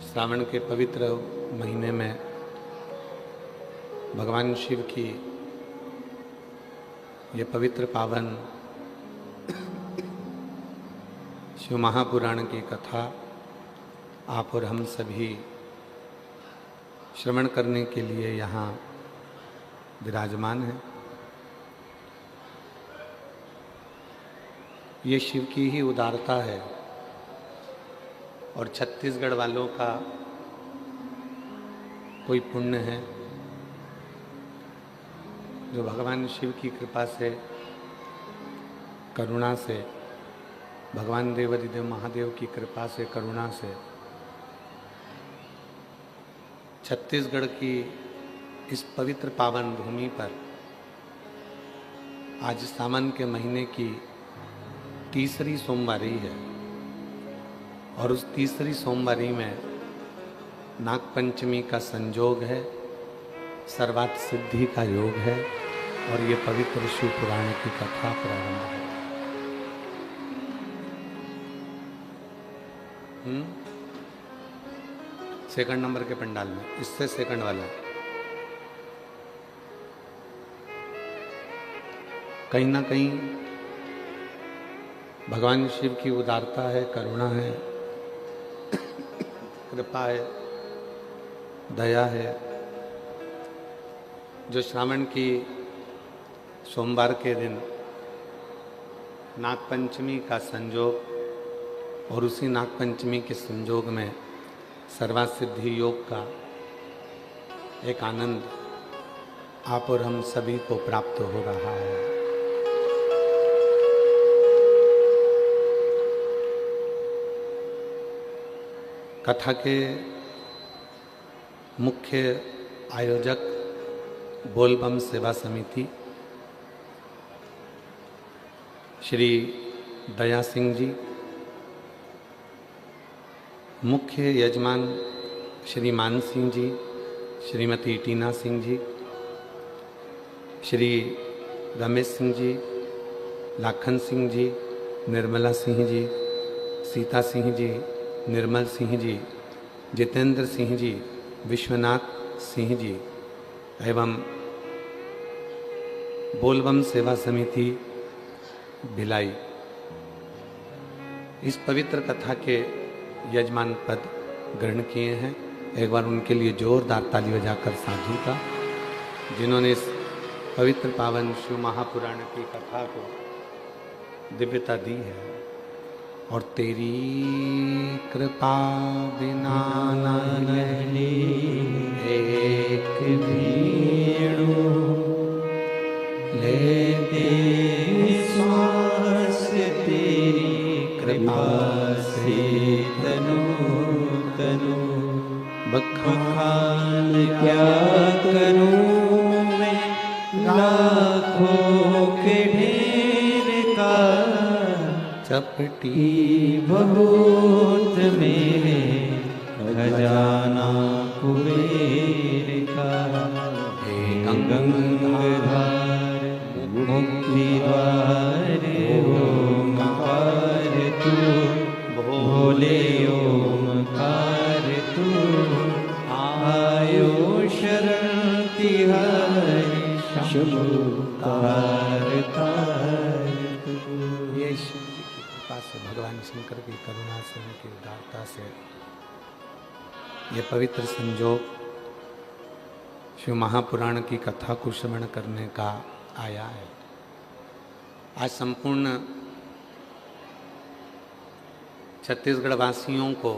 श्रावण के पवित्र महीने में भगवान शिव की ये पवित्र पावन शिव महापुराण की कथा आप और हम सभी श्रवण करने के लिए यहाँ विराजमान हैं। ये शिव की ही उदारता है और छत्तीसगढ़ वालों का कोई पुण्य है जो भगवान शिव की कृपा से, करुणा से, भगवान देवाधिदेव महादेव की कृपा से, करुणा से छत्तीसगढ़ की इस पवित्र पावन भूमि पर आज सावन के महीने की तीसरी सोमवारी है और उस तीसरी सोमवारी में नागपंचमी का संयोग है, सर्वार्थ सिद्धि का योग है और ये पवित्र शिव पुराण की कथा प्रारंभ है। सेकंड नंबर के पंडाल में, इससे सेकंड वाला कहीं ना कहीं भगवान शिव की उदारता है, करुणा है, कृपा है, दया है, जो श्रावण की सोमवार के दिन नागपंचमी का संयोग और उसी नागपंचमी के संयोग में सर्वार्थ सिद्धि योग का एक आनंद आप और हम सभी को प्राप्त हो रहा है। कथा के मुख्य आयोजक बोलबम सेवा समिति श्री दया सिंह जी, मुख्य यजमान श्री मान सिंह जी, श्रीमती टीना सिंह जी, श्री रमेश सिंह जी, लाखन सिंह जी, निर्मला सिंह जी, सीता सिंह जी, निर्मल सिंह जी, जितेंद्र सिंह जी, विश्वनाथ सिंह जी एवं बोलबम सेवा समिति भिलाई इस पवित्र कथा के यजमान पद ग्रहण किए हैं। एक बार उनके लिए जोरदार ताली बजाकर साधु का, जिन्होंने इस पवित्र पावन शिव महापुराण की कथा को दिव्यता दी है। और तेरी कृपा बिना नहीं एक भीड़ो ले दे श्वास, तेरी कृपा से तनु तनु बखान क्या करूं मैं लाखों के ढेर का, चपटी बहुत मेरे खजाना कुबेर का। हे गंगाधार मुक्ति द्वार ओमकार तू, भोले ओमकार तू, आयो शरण तिहारी शंभुकार ये शिव जी की कृपा से, भगवान शंकर की करुणा से, उनकी उदारता से ये पवित्र संयोग शिव महापुराण की कथा को श्रवण करने का आया है। आज संपूर्ण छत्तीसगढ़ वासियों को,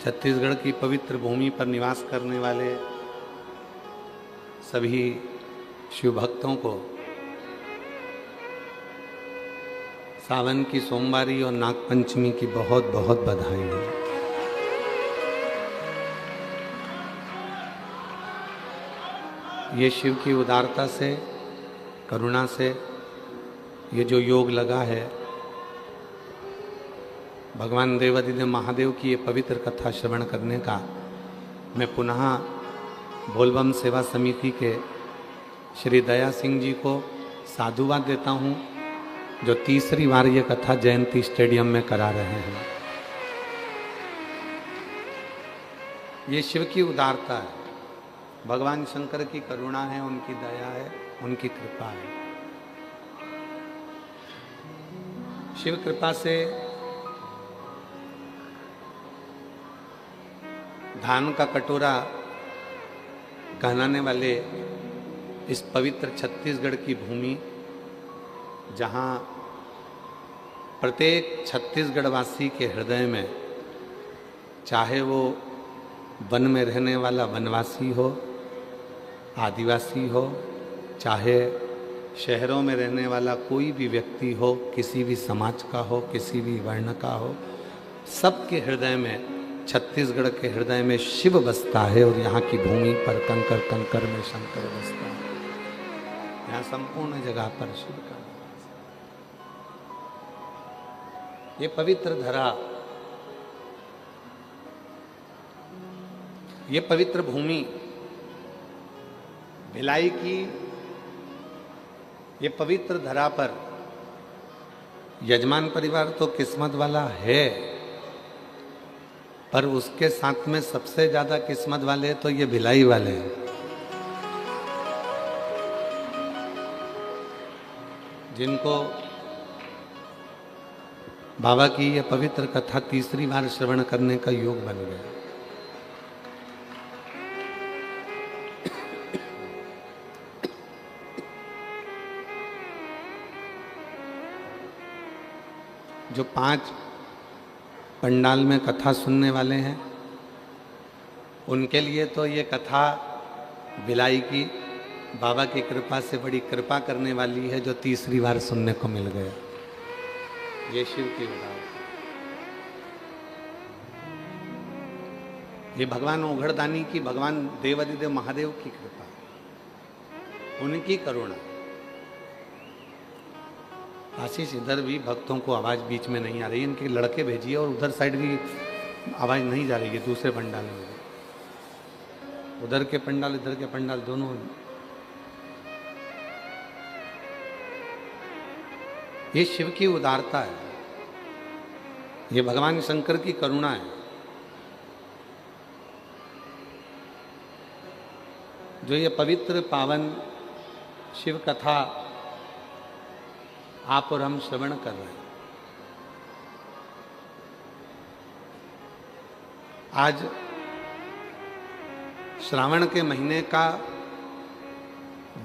छत्तीसगढ़ की पवित्र भूमि पर निवास करने वाले सभी शिव भक्तों को सावन की सोमवारी और नागपंचमी की बहुत बहुत बधाई है। ये शिव की उदारता से, करुणा से ये जो योग लगा है, भगवान देवाधिदेव महादेव की ये पवित्र कथा श्रवण करने का, मैं पुनः बोलबम सेवा समिति के श्री दया सिंह जी को साधुवाद देता हूँ जो तीसरी बार ये कथा जयंती स्टेडियम में करा रहे हैं। ये शिव की उदारता है, भगवान शंकर की करुणा है, उनकी दया है, उनकी कृपा है। शिव कृपा से धान का कटोरा कहलाने वाले इस पवित्र छत्तीसगढ़ की भूमि, जहाँ प्रत्येक छत्तीसगढ़वासी के हृदय में, चाहे वो वन में रहने वाला वनवासी हो, आदिवासी हो, चाहे शहरों में रहने वाला कोई भी व्यक्ति हो, किसी भी समाज का हो, किसी भी वर्ण का हो, सबके हृदय में, छत्तीसगढ़ के हृदय में शिव बसता है और यहाँ की भूमि पर कंकर कंकर में शंकर बसता है। यहाँ संपूर्ण जगह पर शिव का ये पवित्र धरा, ये पवित्र भूमि भिलाई की, ये पवित्र धरा पर यजमान परिवार तो किस्मत वाला है, पर उसके साथ में सबसे ज्यादा किस्मत वाले तो ये भिलाई वाले हैं, जिनको बाबा की ये पवित्र कथा तीसरी बार श्रवण करने का योग बन गया। जो 5 पंडाल में कथा सुनने वाले हैं, उनके लिए तो ये कथा भिलाई की बाबा की कृपा से बड़ी कृपा करने वाली है, जो तीसरी बार सुनने को मिल गया। ये शिव की उदारता, ये भगवान ओघड़दानी की, भगवान देवादिदेव महादेव की कृपा, उनकी करुणा। आशीष, इधर भी भक्तों को आवाज बीच में नहीं आ रही, इनके लड़के भेजिए, और उधर साइड भी आवाज नहीं जा रही है, दूसरे पंडाल में, उधर के पंडाल इधर के पंडाल दोनों। ये शिव की उदारता है, ये भगवान शंकर की करुणा है, जो ये पवित्र पावन शिव कथा आप और हम श्रवण कर रहे हैं। आज श्रावण के महीने का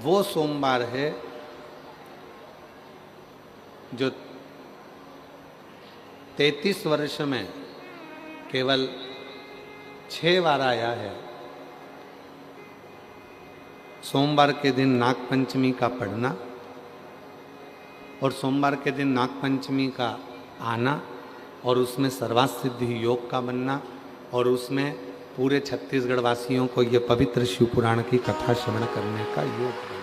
वो सोमवार है जो 33 वर्ष में केवल 6 बार आया है। सोमवार के दिन नागपंचमी का पढ़ना और सोमवार के दिन नागपंचमी का आना, और उसमें सर्वार्थ सिद्धि योग का बनना, और उसमें पूरे छत्तीसगढ़ वासियों को ये पवित्र शिव पुराण की कथा श्रवण करने का योग बनना।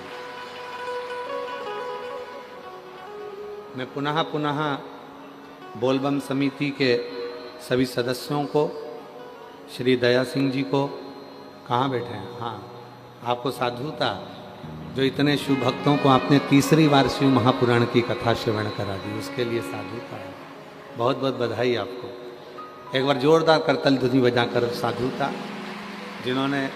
मैं पुनः पुनः बोलबम समिति के सभी सदस्यों को, श्री दया सिंह जी को, कहाँ बैठे हैं, हाँ, आपको साधुता, जो इतने शिव भक्तों को आपने तीसरी बार शिव महापुराण की कथा श्रवण करा दी, उसके लिए साधुता है। बहुत बहुत बधाई आपको। एक बार जोरदार करतल ध्वनि बजाकर साधुता, जिन्होंने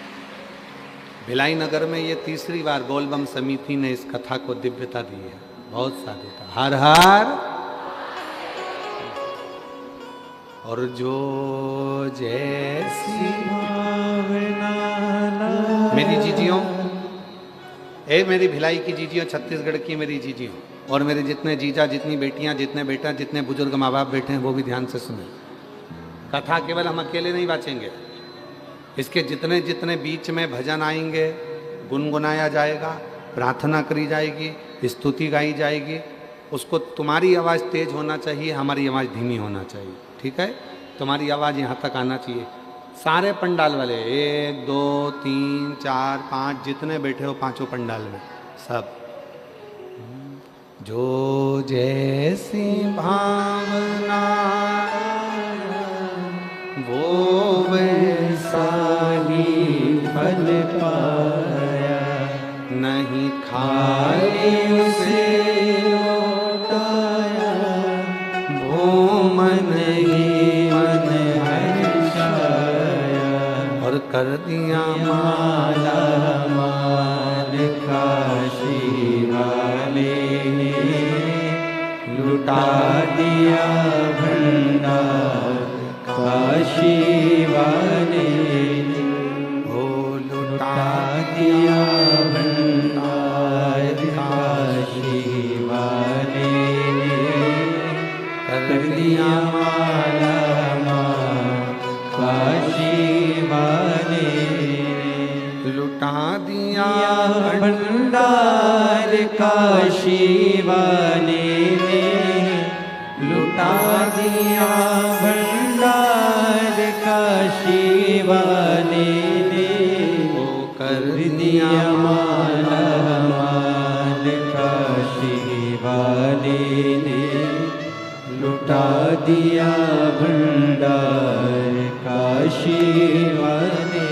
भिलाई नगर में ये तीसरी बार बोलबम समिति ने इस कथा को दिव्यता दी है। बहुत साधुता। हर हर। और जो जैसी मेरी जीजियों, मेरी भिलाई की जीजियों, छत्तीसगढ़ की मेरी जीजियों, और मेरे जितने जीजा, जितनी बेटियां, जितने बेटा, जितने बुजुर्ग माँ बाप बैठे हैं, वो भी ध्यान से सुने। कथा केवल हम अकेले नहीं बाँचेंगे, इसके जितने जितने बीच में भजन आएंगे, गुनगुनाया जाएगा, प्रार्थना करी जाएगी, स्तुति गाई जाएगी, उसको तुम्हारी आवाज़ तेज होना चाहिए, हमारी आवाज़ धीमी होना चाहिए। ठीक है, तुम्हारी आवाज़ यहाँ तक आना चाहिए। सारे पंडाल वाले 1 2 3 4 5 जितने बैठे हो, पांचों पंडाल में सब, जो जैसी भावना वो वैसा ही फल पाया, नहीं खाली उसे लौटा मन ही मन हर्षाया, और कर दिया माला माल काशी वाले ने, लुटा दिया भंडार काशी वाले ने, हो लुटा दिया भंडार काशी वाले ने, कर दिया माला माल काशी वाले ने, लुटा दिया भंडार काशी वाले ने, लुटा दिया भंडार काशी वाले ने, वो कर दिया माला माल काशी वाले ने, लुटा दिया भंडार काशी वाले ने।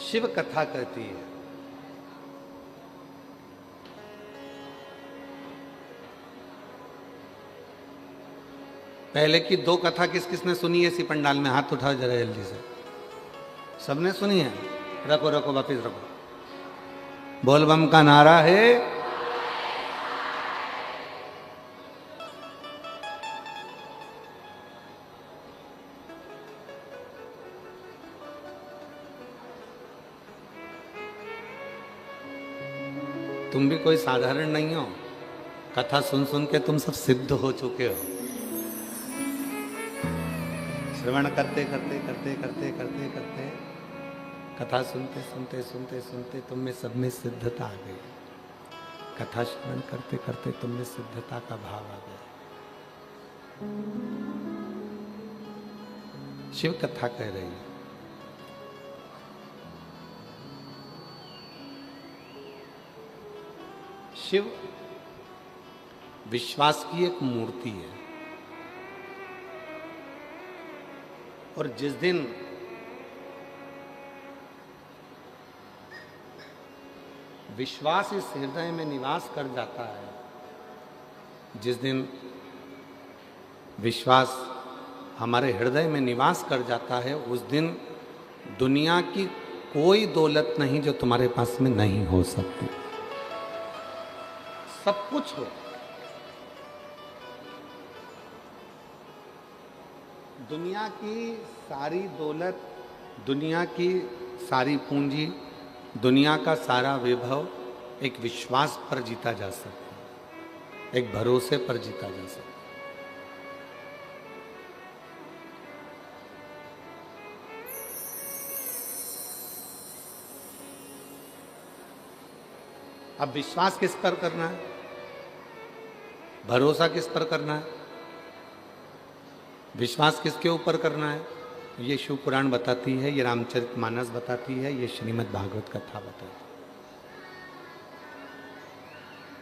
शिव कथा कहती है पहले की दो कथा किस किसने सुनी है इसी पंडाल में? हाथ उठाओ जरा जल्दी से। सबने सुनी है? रखो रखो वापिस रखो। बोल बम का नारा है। तुम भी कोई साधारण नहीं हो। कथा सुन सुन के तुम सब सिद्ध हो चुके हो। श्रवण करते करते करते करते करते करते कथा सुनते सुनते सुनते सुनते तुम में सब में सिद्धता आ गई। कथा श्रवण करते करते तुम में सिद्धता का भाव आ गया। शिव कथा कह रही है। शिव विश्वास की एक मूर्ति है और जिस दिन विश्वास इस हृदय में निवास कर जाता है, जिस दिन विश्वास हमारे हृदय में निवास कर जाता है, उस दिन दुनिया की कोई दौलत नहीं जो तुम्हारे पास में नहीं हो सकती। सब कुछ हो, दुनिया की सारी दौलत, दुनिया की सारी पूंजी, दुनिया का सारा वैभव एक विश्वास पर जीता जा सकता है, एक भरोसे पर जीता जा सकता है। अब विश्वास किस पर करना है, भरोसा किस पर करना है, विश्वास किसके ऊपर करना है? ये शिव पुराण बताती है, ये रामचरितमानस बताती है, ये श्रीमद् भागवत कथा बताती है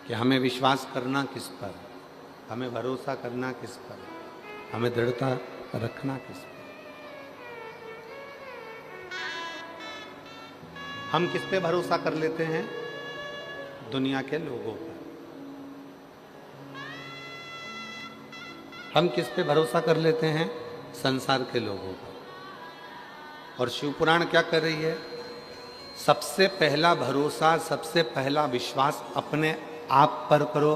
कि हमें विश्वास करना किस पर, हमें भरोसा करना किस पर, हमें दृढ़ता रखना किस पर। हम किस पे भरोसा कर लेते हैं? दुनिया के लोगों पर। हम किस पे भरोसा कर लेते हैं? संसार के लोगों पर। और शिवपुराण क्या कर रही है? सबसे पहला भरोसा, सबसे पहला विश्वास अपने आप पर करो,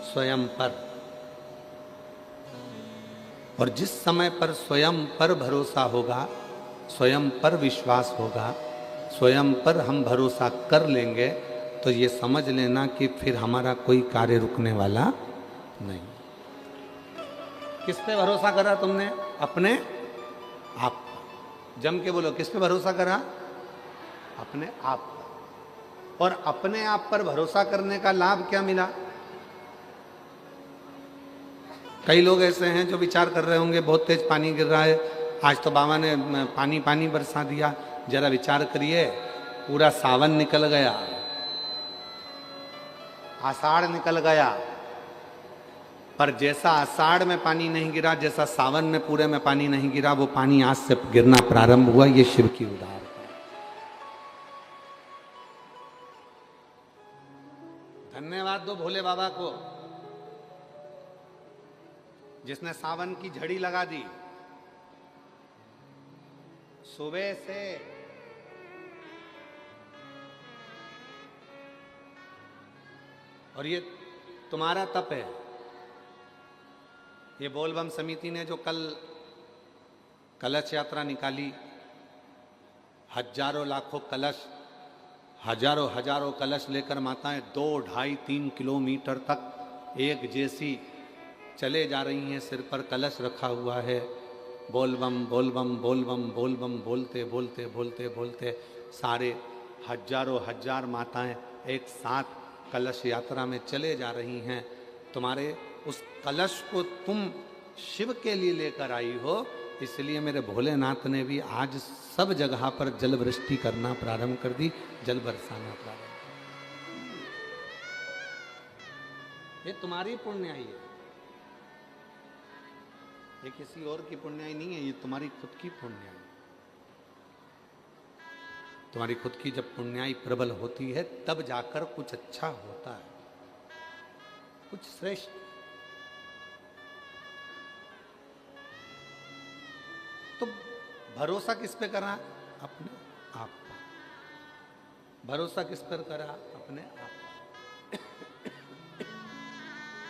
स्वयं पर। और जिस समय पर स्वयं पर भरोसा होगा, स्वयं पर विश्वास होगा, स्वयं पर हम भरोसा कर लेंगे, तो ये समझ लेना कि फिर हमारा कोई कार्य रुकने वाला नहीं। किस पे भरोसा करा तुमने? अपने आप पर। जम के बोलो, किस पे भरोसा करा? अपने आप पर। और अपने आप पर भरोसा करने का लाभ क्या मिला? कई लोग ऐसे हैं जो विचार कर रहे होंगे बहुत तेज पानी गिर रहा है, आज तो बाबा ने पानी पानी बरसा दिया। जरा विचार करिए, पूरा सावन निकल गया, आषाढ़ निकल गया, पर जैसा आषाढ़ में पानी नहीं गिरा, जैसा सावन में पूरे में पानी नहीं गिरा, वो पानी आज से गिरना प्रारंभ हुआ। ये शिव की उदाहरण। धन्यवाद दो भोले बाबा को, जिसने सावन की झड़ी लगा दी। सुबह से और ये तुम्हारा तप है। ये बोलबम समिति ने जो कल कलश यात्रा निकाली, हजारों लाखों कलश, हजारों हजारों कलश लेकर माताएं 2, 2.5, 3 किलोमीटर तक एक जैसी चले जा रही हैं। सिर पर कलश रखा हुआ है। बोलबम बोलबम बोलबम बोलबम बोलते बोलते बोलते बोलते सारे हजारों हजार माताएं एक साथ कलश यात्रा में चले जा रही हैं। तुम्हारे उस कलश को तुम शिव के लिए लेकर आई हो, इसलिए मेरे भोलेनाथ ने भी आज सब जगह पर जल वृष्टि करना प्रारंभ कर दी, जल बरसाना प्रारंभ। ये तुम्हारी पुण्याई है, ये किसी और की पुण्याई नहीं है, ये तुम्हारी खुद की पुण्याई। तुम्हारी खुद की जब पुण्याई प्रबल होती है तब जाकर कुछ अच्छा होता है, कुछ श्रेष्ठ। तो भरोसा किस पे करा? अपने आप पर। भरोसा किस पर करा? अपने आप।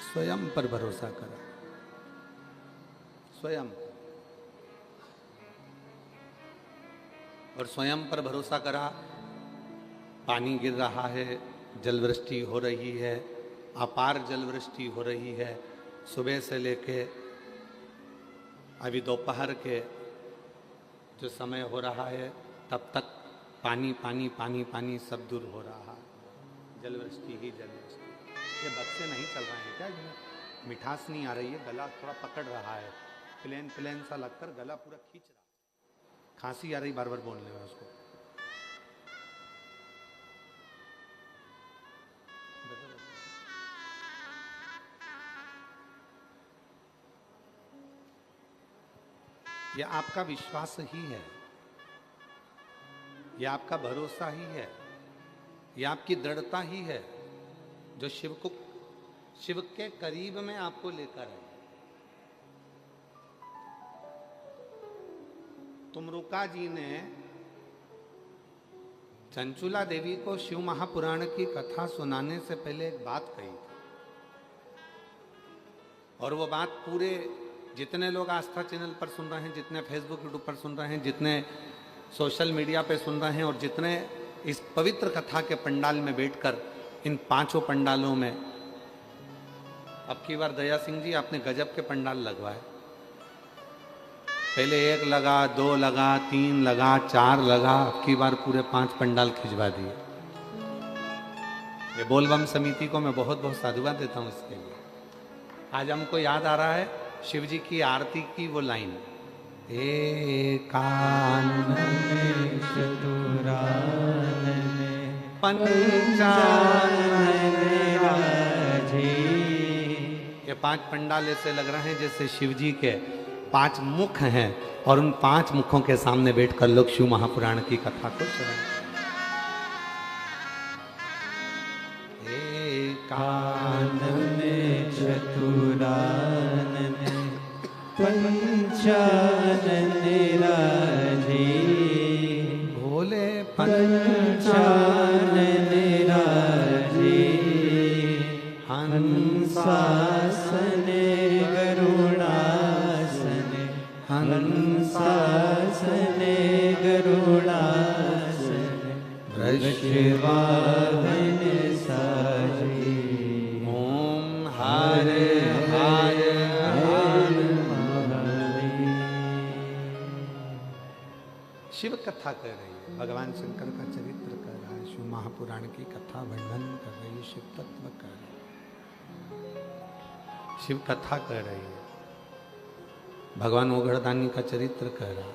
स्वयं पर भरोसा करा, स्वयं। और स्वयं पर भरोसा करा। पानी गिर रहा है, जल वृष्टि हो रही है, अपार जल वृष्टि हो रही है। सुबह से लेके अभी दोपहर के जो समय हो रहा है तब तक पानी पानी पानी पानी सब दूर हो रहा है। जल वृष्टि ही जल वृष्टि। ये बक्से नहीं चल रहे हैं क्या? मिठास नहीं आ रही है, गला थोड़ा पकड़ रहा है, प्लेन प्लेन सा लगकर गला पूरा खींच रहा है। खांसी आ रही बार बार बोलने में उसको। यह आपका विश्वास ही है, यह आपका भरोसा ही है, यह आपकी दृढ़ता ही है जो शिव के करीब में आपको लेकर है। तुमरुका जी ने चंचुला देवी को शिव महापुराण की कथा सुनाने से पहले एक बात कही थी, और वो बात पूरे जितने लोग आस्था चैनल पर सुन रहे हैं, जितने फेसबुक यूट्यूब पर सुन रहे हैं, जितने सोशल मीडिया पे सुन रहे हैं, और जितने इस पवित्र कथा के पंडाल में बैठकर इन 5 पंडालों में, अब की बार दया सिंह जी आपने गजब के पंडाल लगवाए। पहले 1 लगा, 2 लगा, 3 लगा, 4 लगा, अब की बार पूरे 5 पंडाल खिंचवा दिए। ये बोलबम समिति को मैं बहुत बहुत साधुवाद देता हूँ इसके लिए। आज हमको याद आ रहा है शिव जी की आरती की वो लाइन, एकानन चतुरानन पंचानन राजे। ये 5 पंडाल ऐसे लग रहे हैं जैसे शिव जी के 5 मुख हैं, और उन 5 मुखों के सामने बैठकर लोग शिव महापुराण की कथा को सुनाते। एकानन चतुरानन पंचानन राजे, भोले पंचानन राजे, हंसासन गरुड़ासन, हंसासन गरुड़ासन, वृषवाहन साजे। ओम हर हर हर। शिव कथा कर रही है, भगवान शंकर का चरित्र कर रहा है, शिव महापुराण की कथा वर्णन कर रही है, शिव तत्व कर रही है, शिव कथा कर रही है, भगवान ओघड़दानी का चरित्र कर रहा है।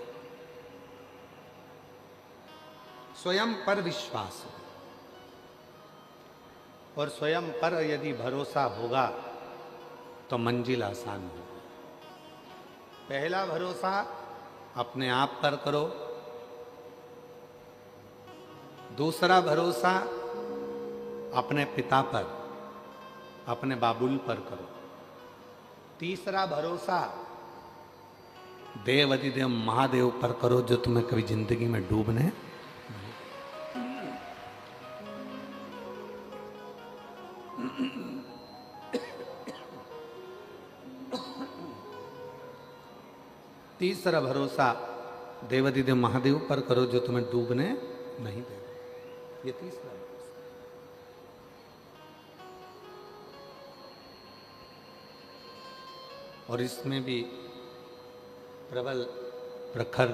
स्वयं पर विश्वास हो, और स्वयं पर यदि भरोसा होगा तो मंजिल आसान होगी। पहला भरोसा अपने आप पर करो, दूसरा भरोसा अपने पिता पर, अपने बाबुल पर करो। तीसरा भरोसा देव अधिदेव महादेव पर करो, जो तुम्हें कभी जिंदगी में डूबने। तीसरा भरोसा देवाधिदेव महादेव पर करो, जो तुम्हें डूबने नहीं देगा। ये तीसरा भरोसा। और इसमें भी प्रबल प्रखर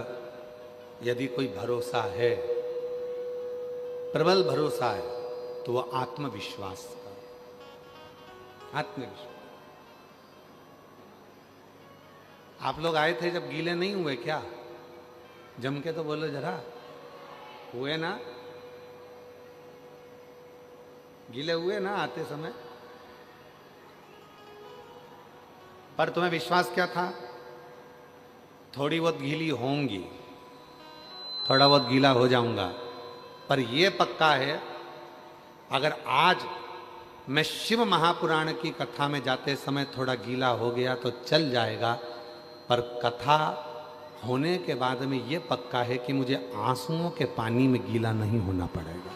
यदि कोई भरोसा है, प्रबल भरोसा है, तो वह आत्मविश्वास का। आत्मविश्वास। आप लोग आए थे जब गीले नहीं हुए क्या? जम के तो बोलो जरा, हुए ना? गीले हुए ना आते समय? पर तुम्हें विश्वास क्या था? थोड़ी बहुत गीली होंगी, थोड़ा बहुत गीला हो जाऊंगा, पर यह पक्का है अगर आज मैं शिव महापुराण की कथा में जाते समय थोड़ा गीला हो गया तो चल जाएगा, पर कथा होने के बाद में ये पक्का है कि मुझे आंसुओं के पानी में गीला नहीं होना पड़ेगा।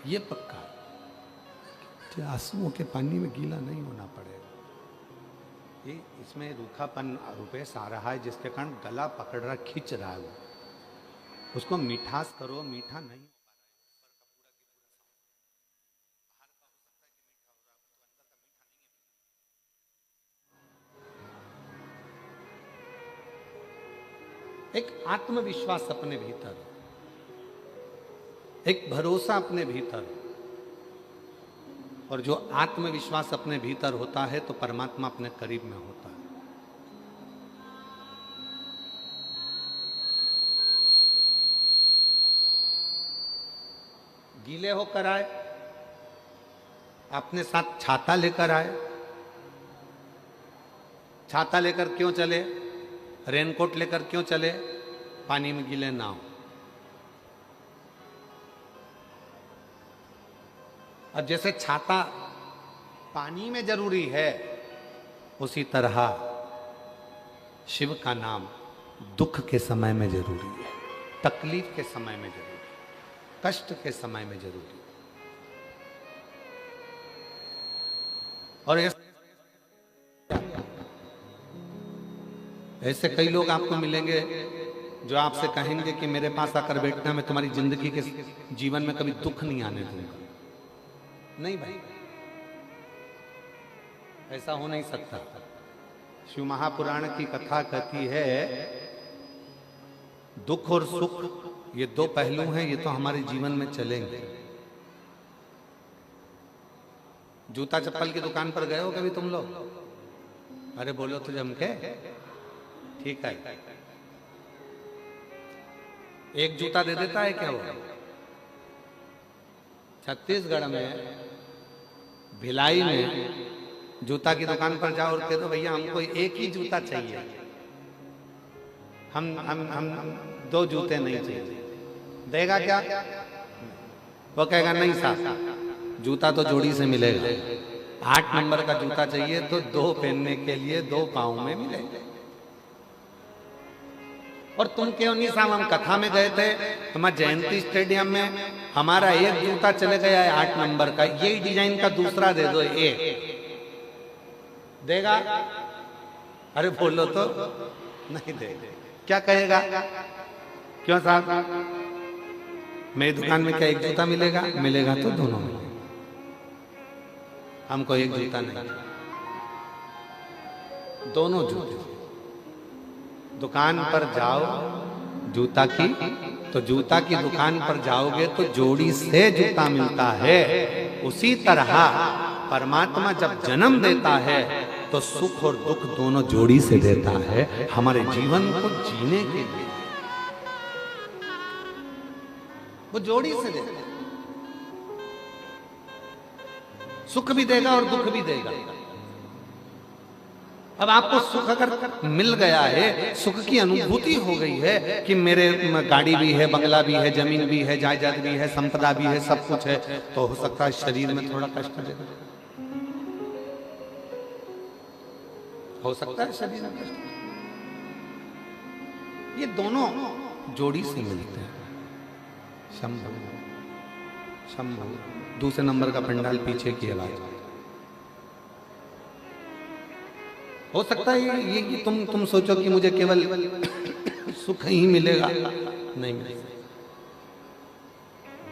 ये पक्का है, आंसुओं के पानी में गीला नहीं होना पड़ेगा। ये इसमें रूखापन रुपेश आ रहा है, जिसके कारण गला पकड़ रहा, खींच रहा है वो। उसको मिठास करो, मीठा नहीं। एक आत्मविश्वास अपने भीतर, एक भरोसा अपने भीतर। और जो आत्मविश्वास अपने भीतर होता है तो परमात्मा अपने करीब में होता है। गीले होकर आए, अपने साथ छाता लेकर आए। छाता लेकर क्यों चले? रेनकोट लेकर क्यों चले? पानी में गीले ना हो। अब जैसे छाता पानी में जरूरी है, उसी तरह शिव का नाम दुख के समय में जरूरी है, तकलीफ के समय में जरूरी है, कष्ट के समय में जरूरी है। और ऐसे कई लोग आपको मिलेंगे जो आपसे कहेंगे कि मेरे पास आकर बैठना, मैं तुम्हारी जिंदगी के जीवन में कभी दुख नहीं आने दूंगा। नहीं भाई, ऐसा हो नहीं सकता। शिव महापुराण की कथा कहती है दुख और सुख ये दो पहलू हैं, ये तो हमारे जीवन में चलेंगे। जूता चप्पल की दुकान पर गए हो कभी तुम लोग? अरे बोलो तो जम के, ठीक है। एक जूता दे देता है क्या वो? छत्तीसगढ़ में भिलाई में जूता की दुकान पर जाओ और कह दो भैया हमको एक ही जूता चाहिए, हम दो जूते नहीं चाहिए, देगा क्या? वो कहेगा नहीं साहब, जूता तो जोड़ी से मिलेगा। 8 नंबर का जूता चाहिए तो 2 पहनने के लिए 2 पाँव में मिलेगा। और तुम क्यों नहीं साहब, हम कथा में गए थे, हमारे जयंती स्टेडियम में हमारा एक जूता चले गया है 8 नंबर का, यही डिजाइन का दूसरा दे दो, एक देगा? अरे बोलो तो नहीं देगा। क्या कहेगा? क्यों साहब, मेरी दुकान में क्या एक जूता मिलेगा? मिलेगा तो दोनों मिलेगा, हमको एक जूता नहीं, दोनों जूते। दुकान पर जाओ जूता की, तो जूता की दुकान पर जाओगे तो जोड़ी से जूता मिलता है। उसी तरह परमात्मा जब जन्म देता है तो सुख और दुख दोनों जोड़ी से देता है, हमारे जीवन को जीने के लिए वो जोड़ी से देता है। सुख भी देगा और दुख भी देगा। अब आपको सुख अगर मिल गया है, सुख की अनुभूति हो गई है कि मेरे गाड़ी भी है, बंगला भी है, जमीन भी है, जायदाद भी है, संपदा भी है, सब कुछ है, तो हो सकता है शरीर में थोड़ा कष्ट देगा, हो सकता है शरीर में कष्ट। ये दोनों जोड़ी से मिलते हैं। शंभु शंभु, दूसरे नंबर का पंडाल पीछे की आवाज। हो सकता है ये तुम सोचो कि मुझे केवल सुख ही मिलेगा, नहीं मिलेगा।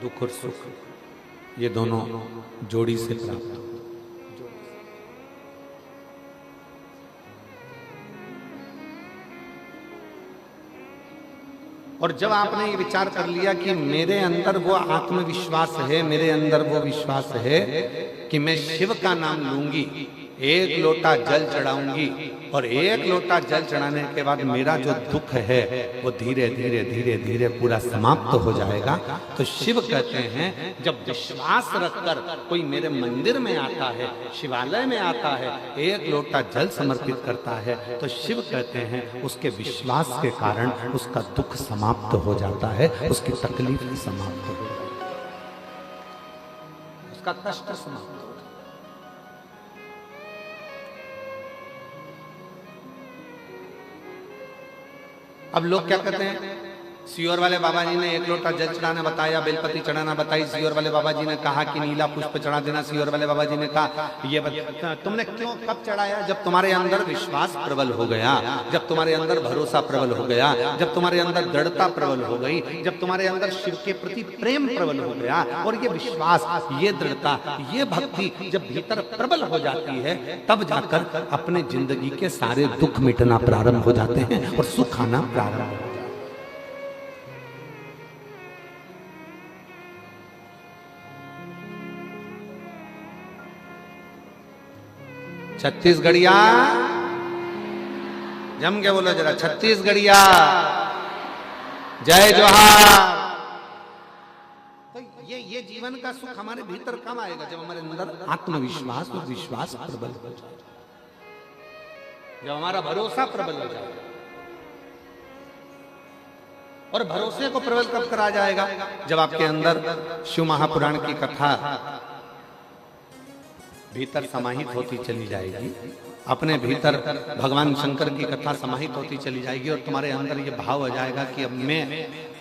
दुख और सुख ये दोनों जोड़ी से प्राप्त हो। और जब आपने ये विचार कर लिया कि मेरे अंदर वो आत्मविश्वास है, मेरे अंदर वो विश्वास है कि मैं शिव का नाम लूंगी, एक लोटा जल चढ़ाऊंगी, और एक लोटा जल चढ़ाने के बाद मेरा जो दुख है वो धीरे धीरे धीरे धीरे पूरा समाप्त हो जाएगा। तो शिव कहते हैं जब विश्वास रखकर कोई मेरे मंदिर में आता है, शिवालय में आता है, एक लोटा जल समर्पित करता है, तो शिव कहते हैं उसके विश्वास के कारण उसका दुख समाप्त हो जाता है, उसकी तकलीफ समाप्त हो जाती है, उसका कष्ट समाप्त हो। अब लोग क्या कहते हैं, सियोर वाले बाबा जी ने एक लोटा जल चढ़ाना बताया, बेलपति चढ़ाना बताई, सियोर वाले बाबा जी ने कहा कि नीला पुष्प चढ़ा देना, सियोर वाले बाबा जी ने कहा ये तुमने क्यों कब चढ़ाया? जब तुम्हारे अंदर विश्वास प्रबल हो गया, जब तुम्हारे अंदर भरोसा प्रबल हो गया, जब तुम्हारे अंदर दृढ़ता प्रबल हो गई, जब तुम्हारे अंदर शिव के प्रति प्रेम प्रबल हो गया, और ये विश्वास, ये दृढ़ता, ये भक्ति जब भीतर प्रबल हो जाती है, तब जाकर अपने जिंदगी के सारे दुख मिटना प्रारंभ हो जाते हैं और सुख आना प्रारंभ हो जाता है। छत्तीसगढ़िया जम के बोलो जरा, छत्तीसगढ़िया जय जोहार। तो ये जीवन का सुख हमारे भीतर कब आएगा? जब हमारे अंदर आत्मविश्वास और विश्वास प्रबल हो जाए, जब हमारा भरोसा प्रबल हो जाए। और भरोसे को प्रबल कब करा जाएगा? जब आपके अंदर शिव महापुराण की कथा भीतर समाहित होती चली जाएगी, अपने भीतर भगवान शंकर की कथा समाहित होती चली जाएगी, और तुम्हारे अंदर ये भाव आ जाएगा कि अब मैं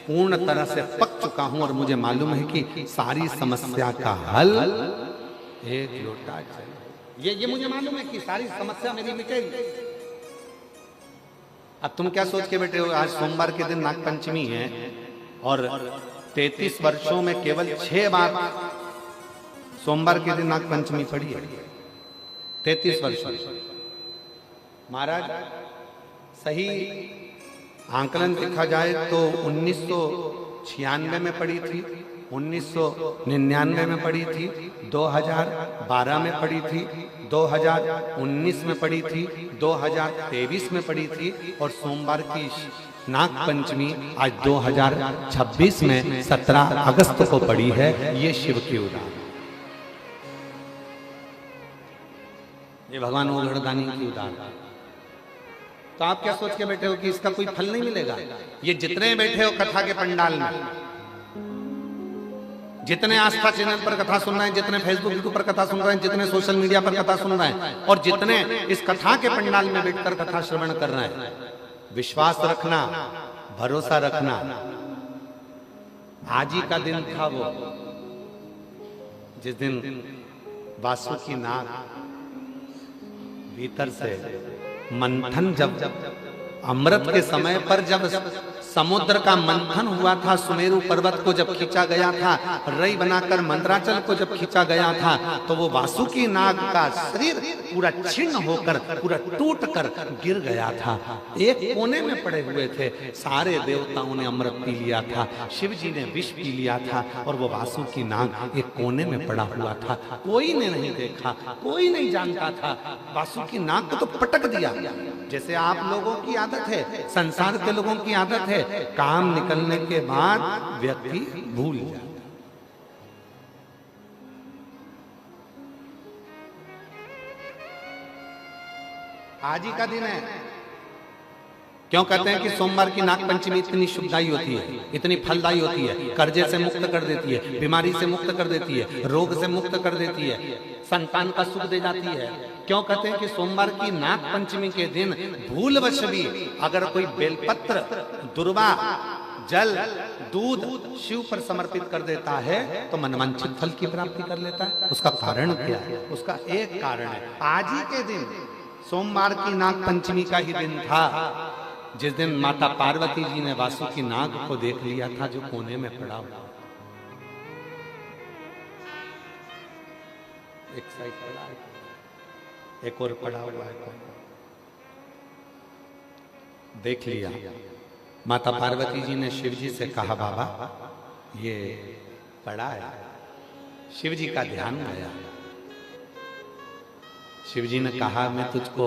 पूर्ण तरह से पक चुका हूं और मुझे मालूम है कि सारी समस्या का हल एक लोटा जल। ये मुझे मालूम है कि सारी समस्या मेरी मिटेगी। अब तुम क्या सोच के बैठे हो? आज सोमवार के दिन नागपंचमी है और 33 वर्षों में केवल 6 बार सोमवार के दिन नागपंचमी पड़ी है। 33 वर्षों महाराज, सही आंकलन देखा जाए तो 1996 में पड़ी थी, 1999 में पड़ी थी, 2012 में पड़ी थी, 2019 में पड़ी थी, 2023 में पड़ी थी, और सोमवार की नागपंचमी आज 2026 में 17 अगस्त को पड़ी है। ये शिव की उड़ान, ये भगवान ओघड़दानी की उड़ान। तो आप क्या सोच के बैठे हो कि इसका कोई फल नहीं मिलेगा? ये जितने बैठे हो कथा के पंडाल में, जितने आस्था चैनल पर कथा सुन रहे हैं, जितने फेसबुक यूट्यूब पर कथा सुन रहे हैं, जितने सोशल मीडिया पर कथा सुन रहे हैं, और जितने इस कथा के पंडाल में बैठकर कथा श्रवण कर रहे हैं, विश्वास रखना, भरोसा रखना। आज ही का दिन था वो जिस दिन वासुकी नाग भीतर से मंथन, जब अमृत के समय पर जब समुद्र का मंथन हुआ था, सुमेरु पर्वत को जब खींचा गया था, रई बनाकर मंदराचल को जब खींचा गया था, तो वो वासुकी नाग का शरीर पूरा छिन्न होकर, पूरा टूटकर गिर गया था। एक कोने में पड़े हुए थे, सारे देवताओं ने अमृत पी लिया था, शिव जी ने विष पी लिया था, और वो वासुकी नाग एक कोने में पड़ा हुआ था। कोई ने नहीं देखा, कोई नहीं जानता था। वासुकी नाग को तो पटक दिया, जैसे आप लोगों की आदत है, संसार के लोगों की आदत है, काम निकलने के बाद व्यक्ति भूल जाता। आज ही का दिन है। क्यों कहते हैं कि सोमवार की नाग पंचमी इतनी शुभदायी होती है, इतनी फलदायी होती है, कर्जे से मुक्त कर देती है, बीमारी से मुक्त कर देती है, रोग से मुक्त कर देती है, संतान का सुख दे जाती है। क्यों कहते हैं कि सोमवार की नाग पंचमी के दिन भूलवश भी अगर कोई बेलपत्र, दुर्वा, जल, दूध शिव पर समर्पित कर देता है तो मनवांछित फल की प्राप्ति कर लेता है। उसका कारण क्या है? उसका एक कारण है, आज ही के दिन सोमवार की नाग पंचमी का ही दिन था जिस दिन माता पार्वती जी ने वासुकी नाग को देख लिया था जो कोने में पड़ा हुआ, एक साइड पड़ा है, एक और पड़ा हुआ है, देख लिया। माता पार्वती जी ने शिव जी से कहा बाबा ये पड़ा है। शिव जी का ध्यान आया। शिव जी ने कहा मैं तुझको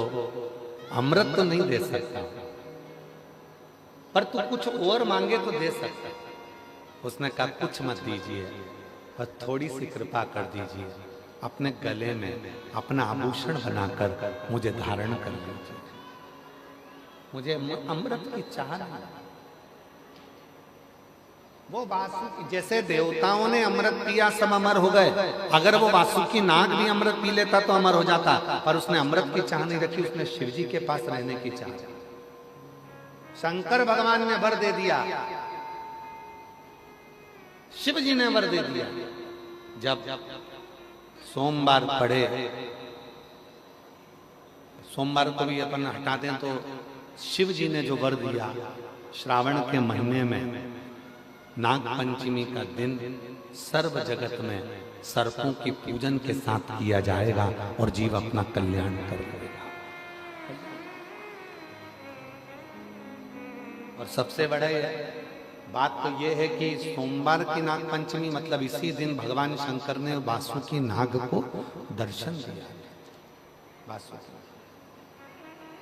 अमृत तो नहीं दे सकता पर तू कुछ और मांगे तो दे सकता। उसने कहा कुछ मत दीजिए पर थोड़ी सी कृपा कर दीजिए, अपने गले में अपना आभूषण बनाकर मुझे धारण कर लीजिए, मुझे अमृत की चाह नहीं। वो वासुकी, जैसे देवताओं ने अमृत पिया सब अमर हो गए, अगर वो वासुकी नाग भी अमृत पी लेता तो अमर हो जाता, पर उसने अमृत की चाह नहीं रखी, उसने शिव जी के पास रहने की चाह। शंकर भगवान ने वर दे दिया, शिव जी ने वर दे दिया। जब सोमवार पड़े, सोमवार को भी अपन हटा दें तो शिव जी ने जो वर दिया, श्रावण के महीने में नाग पंचमी का दिन सर्व जगत में सर्पों की पूजन के साथ किया जाएगा और जीव अपना कल्याण कर लेगा। और सबसे बड़ा बात तो यह है कि सोमवार की नाग पंचमी मतलब इसी दिन भगवान शंकर ने वासुकी नाग को दर्शन दिया, वासुकी,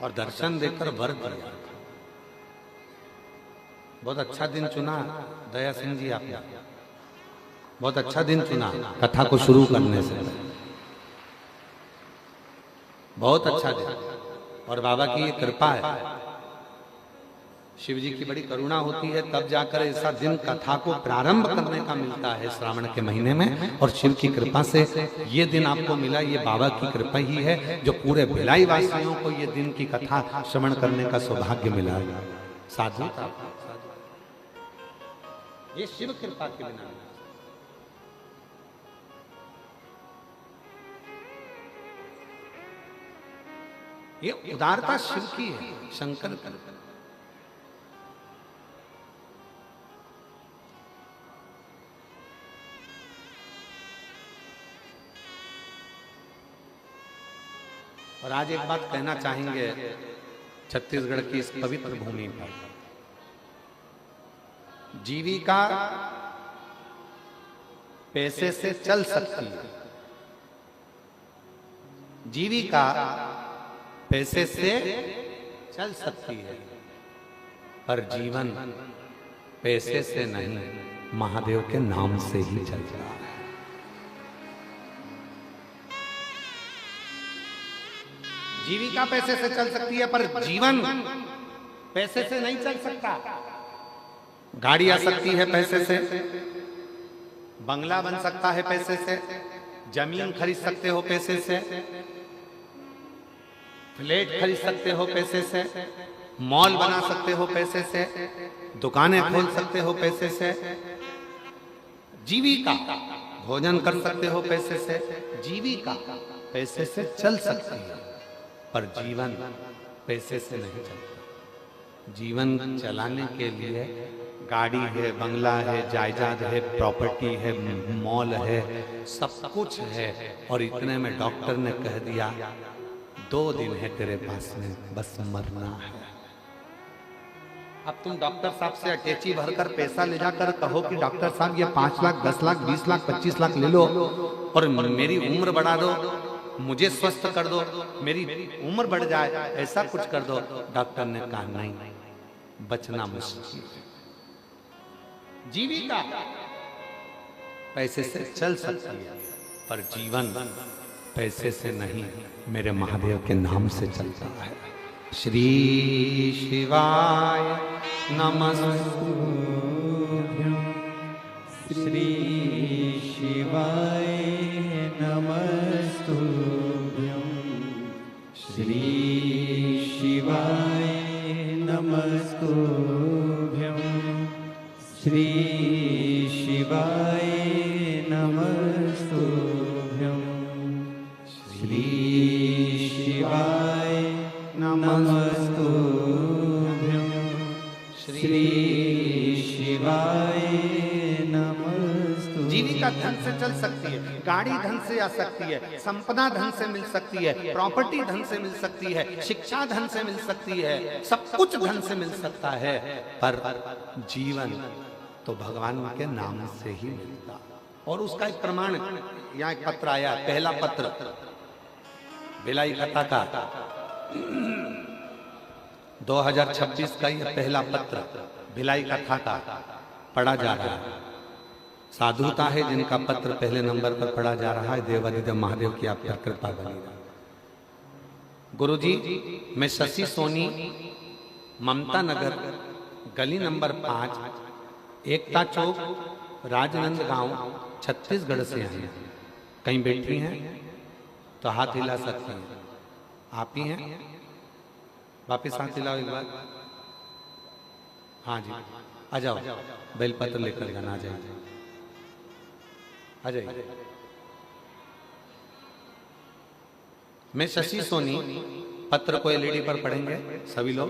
और दर्शन देकर वर दिया। बहुत अच्छा दिन चुना दया सिंह जी आपने, बहुत अच्छा दिन चुना कथा को शुरू करने से, बहुत अच्छा दिन। और बाबा की ये कृपा है, शिव जी की बड़ी करुणा होती है, तब जाकर ऐसा दिन कथा को प्रारंभ करने का मिलता है श्रावण के महीने में। और शिव की कृपा से ये दिन आपको मिला, ये बाबा की कृपा ही है जो पूरे भिलाई वासियों को ये दिन की कथा श्रवण करने का सौभाग्य मिला। साधु ये शिव कृपा के बिना। ये उदारता शिव की है, शंकर की। और आज एक बात कहना चाहेंगे छत्तीसगढ़ की इस पवित्र भूमि पर, जीविका पैसे से चल सकती है, जीविका पैसे से चल सकती है, पर जीवन पैसे से नहीं महादेव के नाम से ही चलता है। जीविका पैसे से चल सकती है पर जीवन पैसे से नहीं चल सकता। गाड़ी आ सकती है पैसे से, बंगला बन सकता है पैसे से, जमीन खरीद सकते हो पैसे से, फ्लैट खरीद सकते हो पैसे से, मॉल बना सकते हो पैसे से, दुकानें खोल सकते हो पैसे से, जीविका भोजन कर सकते हो पैसे से, जीविका पैसे से चल सकती है पर जीवन पैसे से नहीं चलता। जीवन चलाने के लिए गाड़ी है, बंगला है, जायदाद है, प्रॉपर्टी है, मॉल है, सब कुछ है। और इतने में डॉक्टर ने कह दिया 2 दिन है तेरे पास में, बस मरना है। अब तुम डॉक्टर साहब से अटैची भरकर पैसा ले जाकर कहो कि डॉक्टर साहब ये 5 लाख, 10 लाख, 20 लाख, 25 लाख ले लो और मेरी उम्र बढ़ा दो, मुझे स्वस्थ कर दो, मेरी उम्र बढ़ जाए, ऐसा कुछ कर दो। डॉक्टर ने कहा नहीं, बचना मुश्किल है। जीविका पैसे से चल सकती है पर जीवन पैसे से नहीं, मेरे महादेव के नाम से चलता है। श्री शिवाय नमस्तुभ्यं। श्री शिवाय नमस्तुभ्यं। श्री शिवाय नमस्तुभ्यं। श्री शिवाय नमस्तुभ्यं। श्री शिवाय नमस्तुभ्यं। श्री शिवाय नमस्तुभ्यं। जीविका धन से चल सकती है, गाड़ी धन से आ सकती है, संपदा धन से मिल सकती है, प्रॉपर्टी धन से मिल सकती है, शिक्षा धन से मिल सकती है, सब कुछ धन से मिल सकता है, पर जीवन तो भगवान के नाम से ही मिलता। और उसका एक प्रमाण, यहाँ एक पत्र आया, पहला पत्र भिलाई कथा का 2026 का ये पहला पत्र भिलाई कथा का पढ़ा जा रहा है। साधुता है जिनका पत्र पहले नंबर पर पढ़ा जा रहा है। देवादिदेव महादेव की आप पर कृपा बनी रहे। गुरुजी, मैं शशि सोनी, ममता नगर, गली नंबर 5, एकता चौक, राजनंद गांव, छत्तीसगढ़ से आए हैं। कहीं बैठी हैं तो हाथ हिला सकती हैं। आप ही हैं? वापिस हाथ हिलाओ एक बार। हाँ जी, आ जाओ, बेलपत्र लेकर जाना। आ जाइए, आ जाइए। मैं शशि सोनी, पत्र को एलईडी पर पढ़ेंगे सभी लोग।